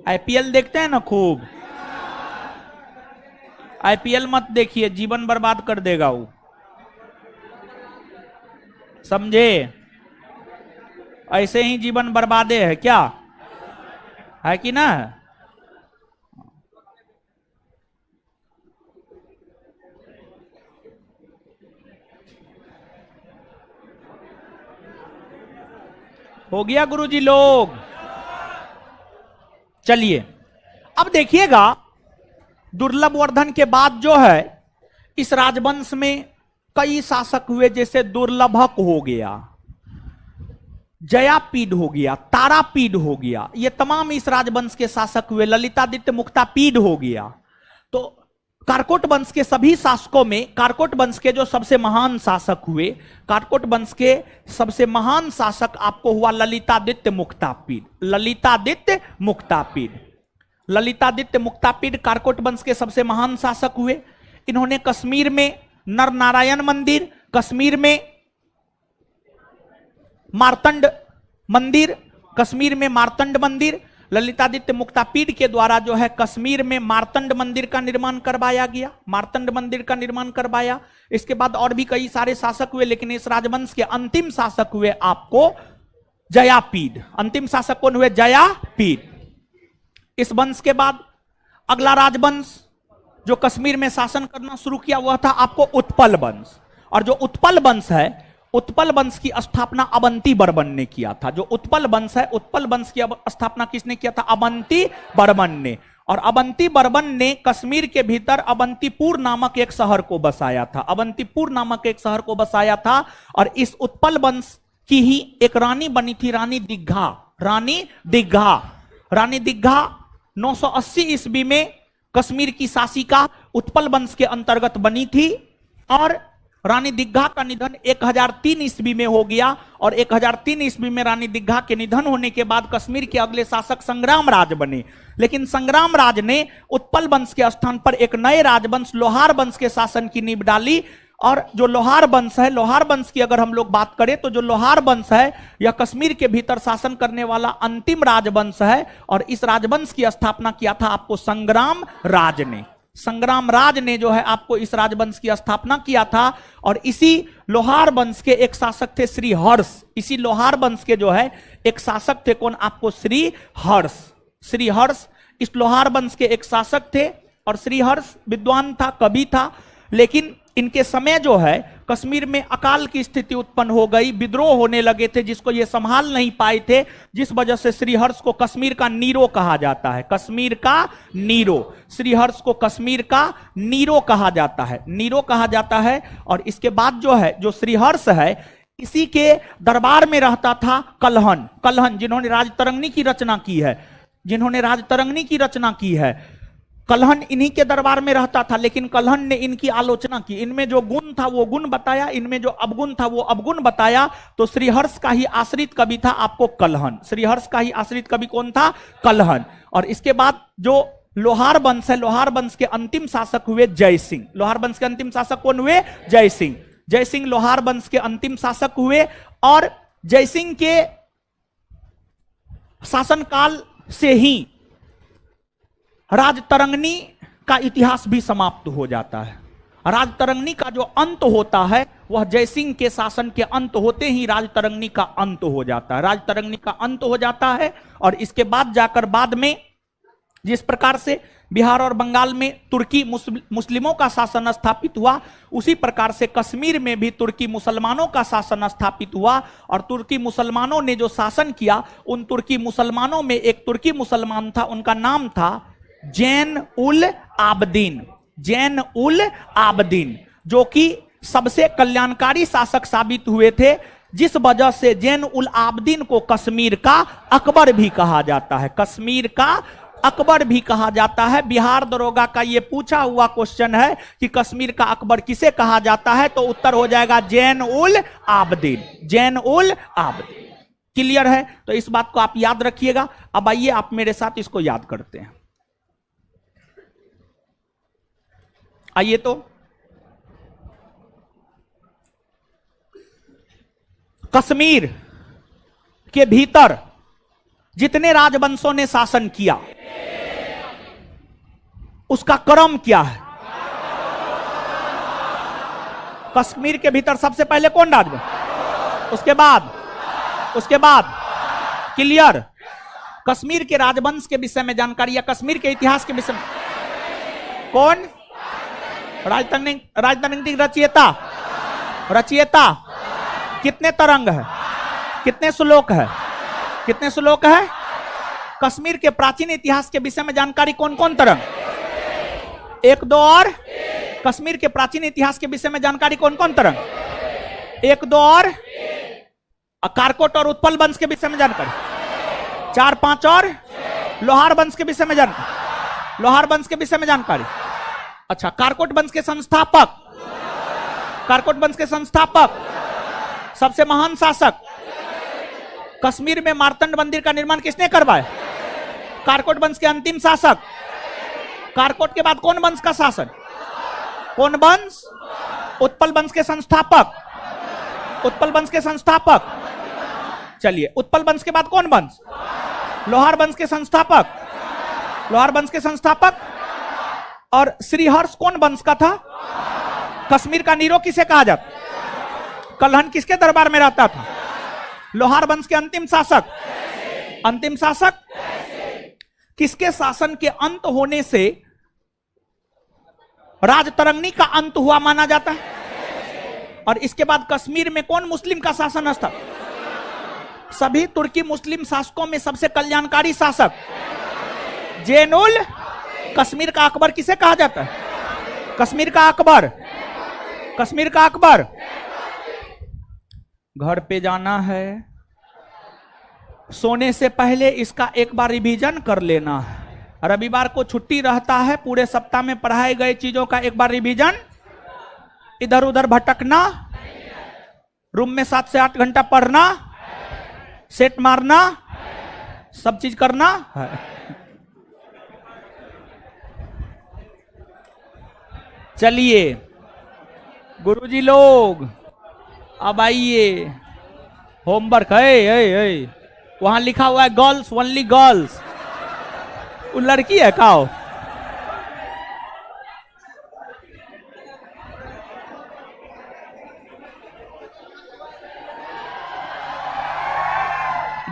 आईपीएल देखते हैं ना खूब, आईपीएल मत देखिए, जीवन बर्बाद कर देगा वो, समझे। ऐसे ही जीवन बर्बादे है क्या, है कि ना। हो गया गुरुजी लोग। चलिए अब देखिएगा, दुर्लभ वर्धन के बाद जो है इस राजवंश में कई शासक हुए, जैसे दुर्लभक हो गया, जयापीड हो गया, तारापीड हो गया, ये तमाम इस राजवंश के शासक हुए। ललितादित्य मुक्तापीड हो गया। तो कारकोट वंश के सभी शासकों में कारकोट वंश के जो सबसे महान शासक हुए, कारकोट वंश के सबसे महान शासक आपको हुआ ललितादित्य मुक्तापीड। ललितादित्य मुक्तापीड, ललितादित्य मुक्तापीड कारकोट वंश के सबसे महान शासक हुए। इन्होंने कश्मीर में नर नारायण मंदिर, कश्मीर में मार्तंड मंदिर, कश्मीर में मार्तंड मंदिर, ललितादित्य मुक्तापीड के द्वारा जो है कश्मीर में मार्तंड मंदिर का निर्माण करवाया गया, मार्तंड मंदिर का निर्माण करवाया। इसके बाद और भी कई सारे शासक हुए, लेकिन इस राजवंश के अंतिम शासक हुए आपको जयापीड। अंतिम शासक कौन हुए, जयापीड। इस वंश के बाद अगला राजवंश जो कश्मीर में शासन करना शुरू किया हुआ था आपको उत्पल वंश। और जो उत्पल वंश है, उत्पल वंश की स्थापना अवंती बर्मन ने किया था। जो उत्पल वंश है, उत्पल वंश की स्थापना किसने किया था, अवंती बर्मन ने। और अवंती बर्मन ने कश्मीर के भीतर अवंतीपुर नामक एक शहर को बसाया था, अवंतीपुर नामक एक शहर को बसाया था। और इस उत्पल वंश की ही एक रानी बनी थी, रानी दिग्घा। रानी दिग्घा, रानी दिग्घा 980 ईस्वी में कश्मीर की शासिका उत्पल वंश के अंतर्गत बनी थी। और रानी दिग्घा का निधन 1003 ईस्वी में हो गया। और 1003 ईस्वी में रानी दिग्घा के निधन होने के बाद कश्मीर के अगले शासक संग्राम राज बने। लेकिन संग्राम राज ने उत्पल वंश के स्थान पर एक नए राजवंश लोहार वंश के शासन की नींव डाली। और जो लोहार वंश है, लोहार वंश की अगर हम लोग बात करें तो जो लोहार वंश है यह कश्मीर के भीतर शासन करने वाला अंतिम राजवंश है। और इस राजवंश की स्थापना किया था आपको संग्राम राज ने। संग्राम राज ने जो है आपको इस राजवंश की स्थापना किया था। और इसी लोहार वंश के एक शासक थे श्री हर्ष। इसी लोहार वंश के जो है एक शासक थे कौन, आपको श्री हर्ष। श्री हर्ष इस लोहार वंश के एक शासक थे। और श्री हर्ष विद्वान था, कवि था, लेकिन इनके समय जो है कश्मीर में अकाल की स्थिति उत्पन्न हो गई, विद्रोह होने लगे थे जिसको ये संभाल नहीं पाए थे, जिस वजह से श्रीहर्ष को कश्मीर का नीरो कहा जाता है। कश्मीर का नीरो, श्रीहर्ष को कश्मीर का नीरो कहा जाता है, नीरो कहा जाता है। और इसके बाद जो है जो श्रीहर्ष है, इसी के दरबार में रहता था कलहन। कलहन जिन्होंने राजतरंगिणी की रचना की है, जिन्होंने राजतरंगिणी की रचना की है, कलहन इन्हीं के दरबार में रहता था। लेकिन कलहन ने इनकी आलोचना की, इनमें जो गुण था वो गुण बताया, इनमें जो अवगुण था वो अवगुण बताया। तो श्रीहर्ष का ही आश्रित कवि था आपको कलहन। श्रीहर्ष का ही आश्रित कवि कौन था, कलहन। और इसके बाद जो लोहार वंश है, लोहार वंश के अंतिम शासक हुए जय सिंह। लोहार वंश के अंतिम शासक कौन हुए, जय सिंह। जय सिंह लोहार वंश के अंतिम शासक हुए। और जय सिंह के शासनकाल से ही राजतरंगिणी का इतिहास भी समाप्त हो जाता है। राजतरंगिणी का जो अंत होता है वह जयसिंह के शासन के अंत होते ही राजतरंगिणी का अंत हो जाता है। राजतरंगिणी का अंत हो जाता है और इसके बाद जाकर बाद में जिस प्रकार से बिहार और बंगाल में तुर्की मुस्लिमों का शासन स्थापित हुआ, उसी प्रकार से कश्मीर में भी तुर्की मुसलमानों का शासन स्थापित हुआ। और तुर्की मुसलमानों ने जो शासन किया, उन तुर्की मुसलमानों में एक तुर्की मुसलमान था, उनका नाम था जैन उल आबदीन। जैन उल आबदीन जो कि सबसे कल्याणकारी शासक साबित हुए थे, जिस वजह से जैन उल आबदीन को कश्मीर का अकबर भी कहा जाता है। कश्मीर का अकबर भी कहा जाता है। बिहार दरोगा का यह पूछा हुआ क्वेश्चन है कि कश्मीर का अकबर किसे कहा जाता है, तो उत्तर हो जाएगा जैन उल आबदीन। जैन उल आबदीन। क्लियर है? तो इस बात को आप याद रखिएगा। अब आइए आप मेरे साथ इसको याद करते हैं। आइए तो कश्मीर के भीतर जितने राजवंशों ने शासन किया, उसका क्रम क्या है? कश्मीर के भीतर सबसे पहले कौन राजवंश, उसके बाद क्लियर। कश्मीर के राजवंश के विषय में जानकारी या कश्मीर के इतिहास के विषय में कौन? राजतंत्रिक रचयिता कितने तरंग है, कितने श्लोक है, कितने श्लोक है? कश्मीर के प्राचीन इतिहास के विषय में जानकारी कौन कौन तरंग? 1, 2 और कश्मीर के प्राचीन इतिहास के विषय में जानकारी कौन कौन तरंग? 1, 2 और कारकोट और उत्पल वंश के विषय में जानकारी 4, 5 और लोहार वंश के विषय में जानकारी, लोहार वंश के विषय में जानकारी। अच्छा, कारकोट वंश के संस्थापक, कारकोट वंश के संस्थापक, सबसे महान शासक। कश्मीर में मार्तंड मंदिर का निर्माण किसने करवाया? कारकोट वंश के अंतिम शासक। कारकोट के बाद कौन वंश का शासन? कौन वंश? उत्पल वंश के संस्थापक, उत्पल वंश के संस्थापक। चलिए, उत्पल वंश के बाद कौन वंश? लोहार वंश के संस्थापक, लोहार वंश के संस्थापक। और श्रीहर्ष कौन वंश का था? कश्मीर का नीरो किसे कहा जाता? कल्हण किसके दरबार में रहता था? लोहार वंश के अंतिम शासक। अंतिम शासक किसके शासन के अंत होने से राजतरंगिणी का अंत हुआ माना जाता है? और इसके बाद कश्मीर में कौन मुस्लिम का शासन था? सभी तुर्की मुस्लिम शासकों में सबसे कल्याणकारी शासक जैन उल। कश्मीर का अकबर किसे कहा जाता है? कश्मीर का अकबर, कश्मीर का अकबर। घर पे जाना है, सोने से पहले इसका एक बार रिवीजन कर लेना है। रविवार को छुट्टी रहता है, पूरे सप्ताह में पढ़ाए गए चीजों का एक बार रिवीजन। इधर उधर भटकना, रूम में 7 से 8 घंटा पढ़ना, सेट मारना, सब चीज करना है। चलिए गुरुजी लोग अब आइए, होमवर्क है। वहां लिखा हुआ है गर्ल्स ओनली गर्ल्स। वो लड़की है का?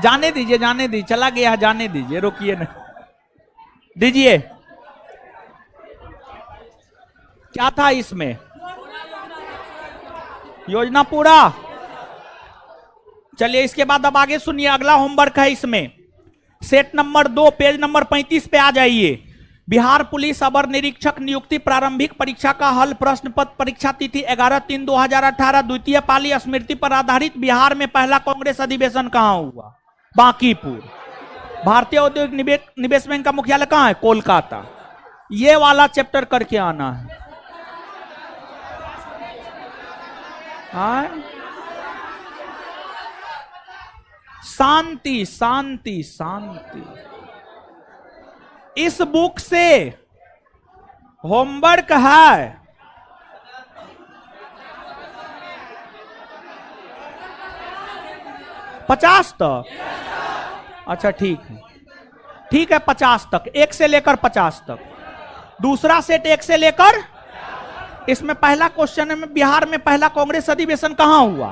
जाने दीजिए, जाने दीजिए, चला गया, जाने दीजिए, रोकिए ना, दीजिए। क्या था इसमें? योजना पूरा। चलिए इसके बाद अब आगे सुनिए, अगला होमवर्क है इसमें। सेट नंबर 2 पेज नंबर 35 पे आ जाइए। बिहार पुलिस अवर निरीक्षक नियुक्ति प्रारंभिक परीक्षा का हल प्रश्न पत्र परीक्षा तिथि 11/3/2018 द्वितीय पाली स्मृति पर आधारित। बिहार में पहला कांग्रेस अधिवेशन कहां हुआ? बांकीपुर। भारतीय औद्योगिक निवेश बैंक का मुख्यालय कहां है? कोलकाता। ये वाला चैप्टर करके आना है। शांति शांति शांति। इस बुक से होमवर्क है 50 तक। अच्छा ठीक है, ठीक है, 50 तक, 1 से लेकर 50 तक। दूसरा सेट 1 से लेकर इसमें पहला क्वेश्चन में बिहार में पहला कांग्रेस अधिवेशन कहां हुआ?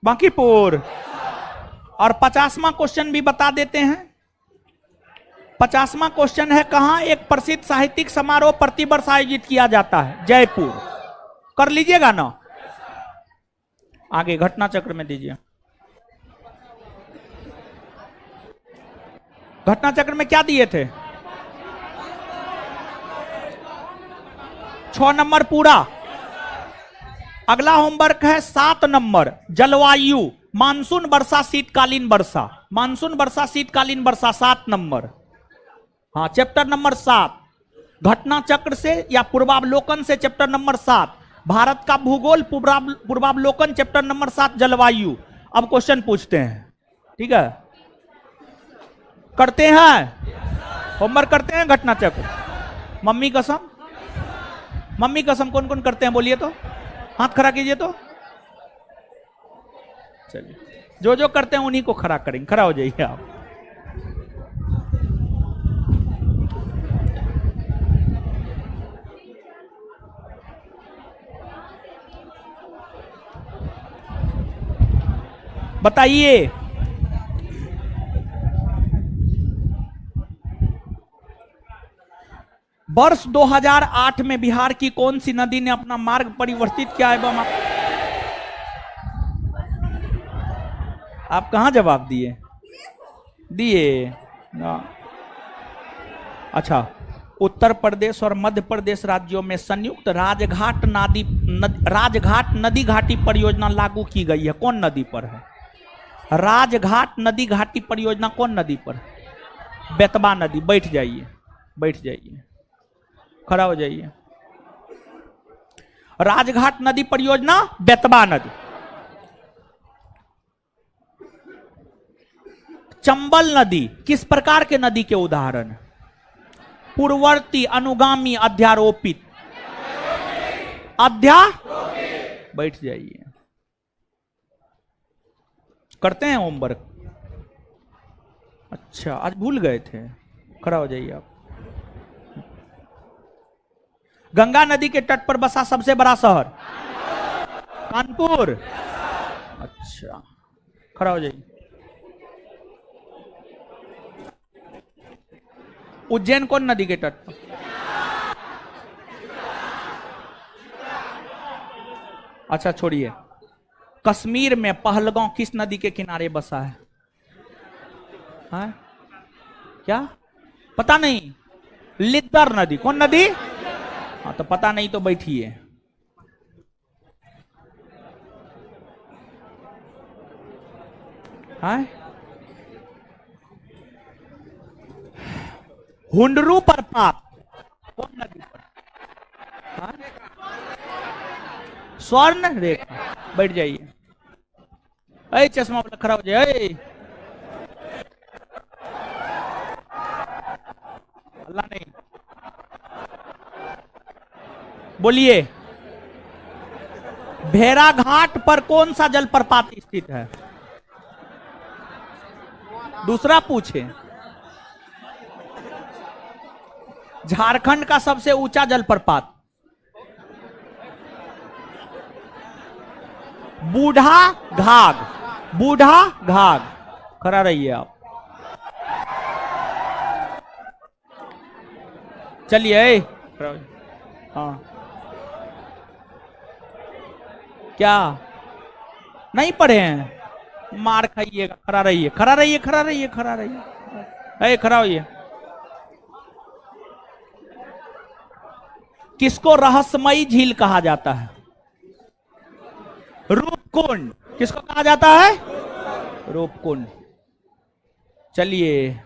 बांकीपुर। और 50वां क्वेश्चन भी बता देते हैं। 50वां क्वेश्चन है, कहां एक प्रसिद्ध साहित्यिक समारोह प्रतिवर्ष आयोजित किया जाता है? जयपुर। कर लीजिएगा ना। आगे घटना चक्र में दीजिए। घटना चक्र में क्या दिए थे? 6 नंबर पूरा। अगला होमवर्क है 7 नंबर, जलवायु, मानसून वर्षा शीतकालीन वर्षा। मानसून वर्षा शीतकालीन वर्षा 7 नंबर। हाँ, चैप्टर नंबर 7। घटना चक्र से या पूर्वावलोकन से चैप्टर नंबर 7। भारत का भूगोल पूर्वावलोकन चैप्टर नंबर 7 जलवायु। अब क्वेश्चन पूछते हैं, ठीक है? करते हैं होमवर्क, करते हैं घटना चक्र। मम्मी कसम, मम्मी कसम कौन कौन करते हैं बोलिए तो, हाथ खड़ा कीजिए तो। चलिए, जो जो करते हैं उन्हीं को खड़ा करेंगे। खड़ा हो जाइए आप। बताइए, वर्ष 2008 में बिहार की कौन सी नदी ने अपना मार्ग परिवर्तित किया एवं आप कहां जवाब दिए? अच्छा, उत्तर प्रदेश और मध्य प्रदेश राज्यों में संयुक्त राजघाट नदी घाटी परियोजना लागू की गई है। कौन नदी पर है? राजघाट नदी घाटी परियोजना कौन नदी पर? बेतवा नदी। बैठ जाइए, बैठ जाइए, खड़ा हो जाइए। राजघाट नदी परियोजना बेतवा नदी। चंबल नदी किस प्रकार के नदी के उदाहरण? पूर्ववर्ती, अनुगामी, अध्यारोपित। बैठ जाइए, करते हैं होमवर्क। अच्छा, आज भूल गए थे। खड़ा हो जाइए आप। गंगा नदी के तट पर बसा सबसे बड़ा शहर? कानपुर। अच्छा, खड़ा हो जाइए। उज्जैन कौन नदी के तट पर? अच्छा छोड़िए। कश्मीर में पहलगांव किस नदी के किनारे बसा है? हाँ? क्या पता नहीं? लिद्दर नदी। कौन नदी? हाँ, तो पता नहीं तो बैठिए। हाँ? हुंडरू प्रपात कौन नदी पर? हाँ? स्वर्ण रेखा। बैठ जाइए। अरे चश्मा वाला खड़ा हो जाए। अल्लाह नहीं। बोलिए, भेड़ाघाट पर कौन सा जलप्रपात स्थित है? दूसरा पूछे। झारखंड का सबसे ऊंचा जलप्रपात? बूढ़ा घाघ। बूढ़ा घाघ। खड़ा रहिए आप। चलिए। हाँ, क्या नहीं पढ़े हैं? मार खाइएगा। खड़ा रहिए, खड़ा रहिए, खड़ा रहिए, खड़ा रहिए। अरे खड़ा होइए। किसको रहस्यमयी झील कहा जाता है? रूपकुंड। किसको कहा जाता है? रूपकुंड। चलिए,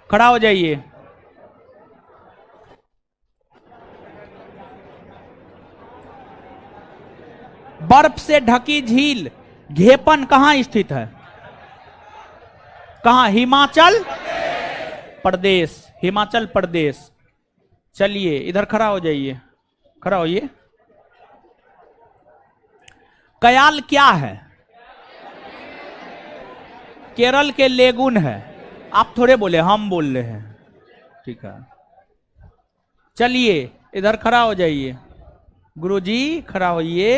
खड़ा हो जाइए। बर्फ से ढकी झील घेपन कहां स्थित है? कहां? हिमाचल प्रदेश। हिमाचल प्रदेश। चलिए, इधर खड़ा हो जाइए, खड़ा होइए। कयाल क्या है? केरल के लेगुन है। आप थोड़े बोले, हम बोल रहे हैं। ठीक है। चलिए इधर खड़ा हो जाइए, गुरुजी खड़ा होइए।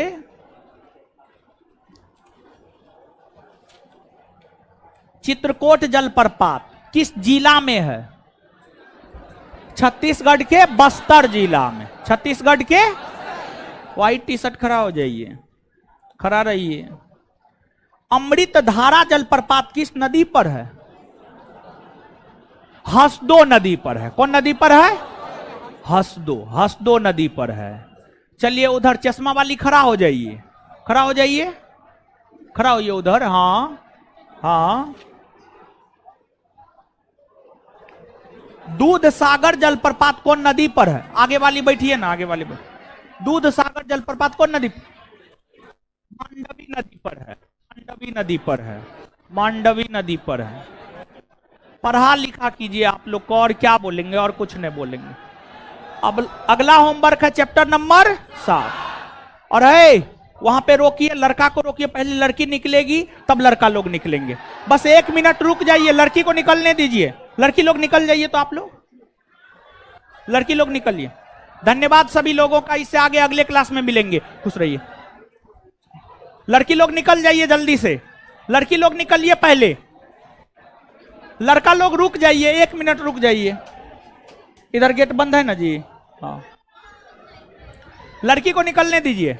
चित्रकोट जलप्रपात किस जिला में है? छत्तीसगढ़ के बस्तर जिला में। छत्तीसगढ़ के, व्हाइट टी शर्ट खड़ा हो जाइए, खड़ा रहिए। अमृतधारा जलप्रपात किस नदी पर है? हसदो नदी पर है। कौन नदी पर है? हसदो नदी पर है। चलिए उधर चश्मा वाली खड़ा हो जाइए, खड़ा हो जाइए, खड़ा होइए उधर। हाँ हाँ। दूध सागर जलप्रपात कौन नदी पर है? आगे वाली बैठिए ना, आगे वाली बैठ। दूध सागर जलप्रपात कौन नदी? मांडवी नदी पर है। मांडवी नदी पर है। मांडवी नदी पर है। पढ़ा लिखा कीजिए आप लोग को, और क्या बोलेंगे, और कुछ नहीं बोलेंगे। अब अगला होमवर्क है चैप्टर नंबर 7। और है वहां पे रोकिए, लड़का को रोकिए, पहले लड़की निकलेगी तब लड़का लोग निकलेंगे। बस 1 मिनट रुक जाइए, लड़की को निकलने दीजिए। लड़की लोग निकल जाइए, तो आप लोग लड़की लोग निकलिए। धन्यवाद सभी लोगों का, इससे आगे अगले क्लास में मिलेंगे। खुश रहिए। लड़की लोग निकल जाइए जल्दी से, लड़की लोग निकलिए पहले। लड़का लोग रुक जाइए, 1 मिनट रुक जाइए। इधर गेट बंद है ना जी? हाँ, लड़की को निकलने दीजिए।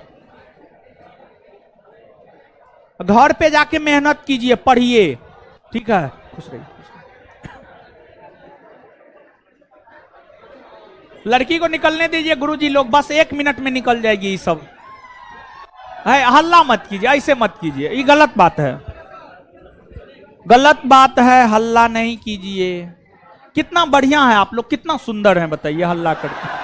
घर पे जाके मेहनत कीजिए, पढ़िए, ठीक है? खुश रहिए। लड़की को निकलने दीजिए गुरुजी लोग, बस 1 मिनट में निकल जाएगी। ये सब है, हल्ला मत कीजिए, ऐसे मत कीजिए, ये गलत बात है, गलत बात है। हल्ला नहीं कीजिए। कितना बढ़िया है आप लोग, कितना सुंदर है, बताइए हल्ला करके।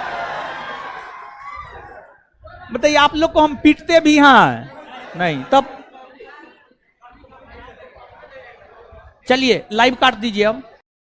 बताइए आप लोग को हम पीटते भी हैं नहीं? तब चलिए लाइव काट दीजिए अब।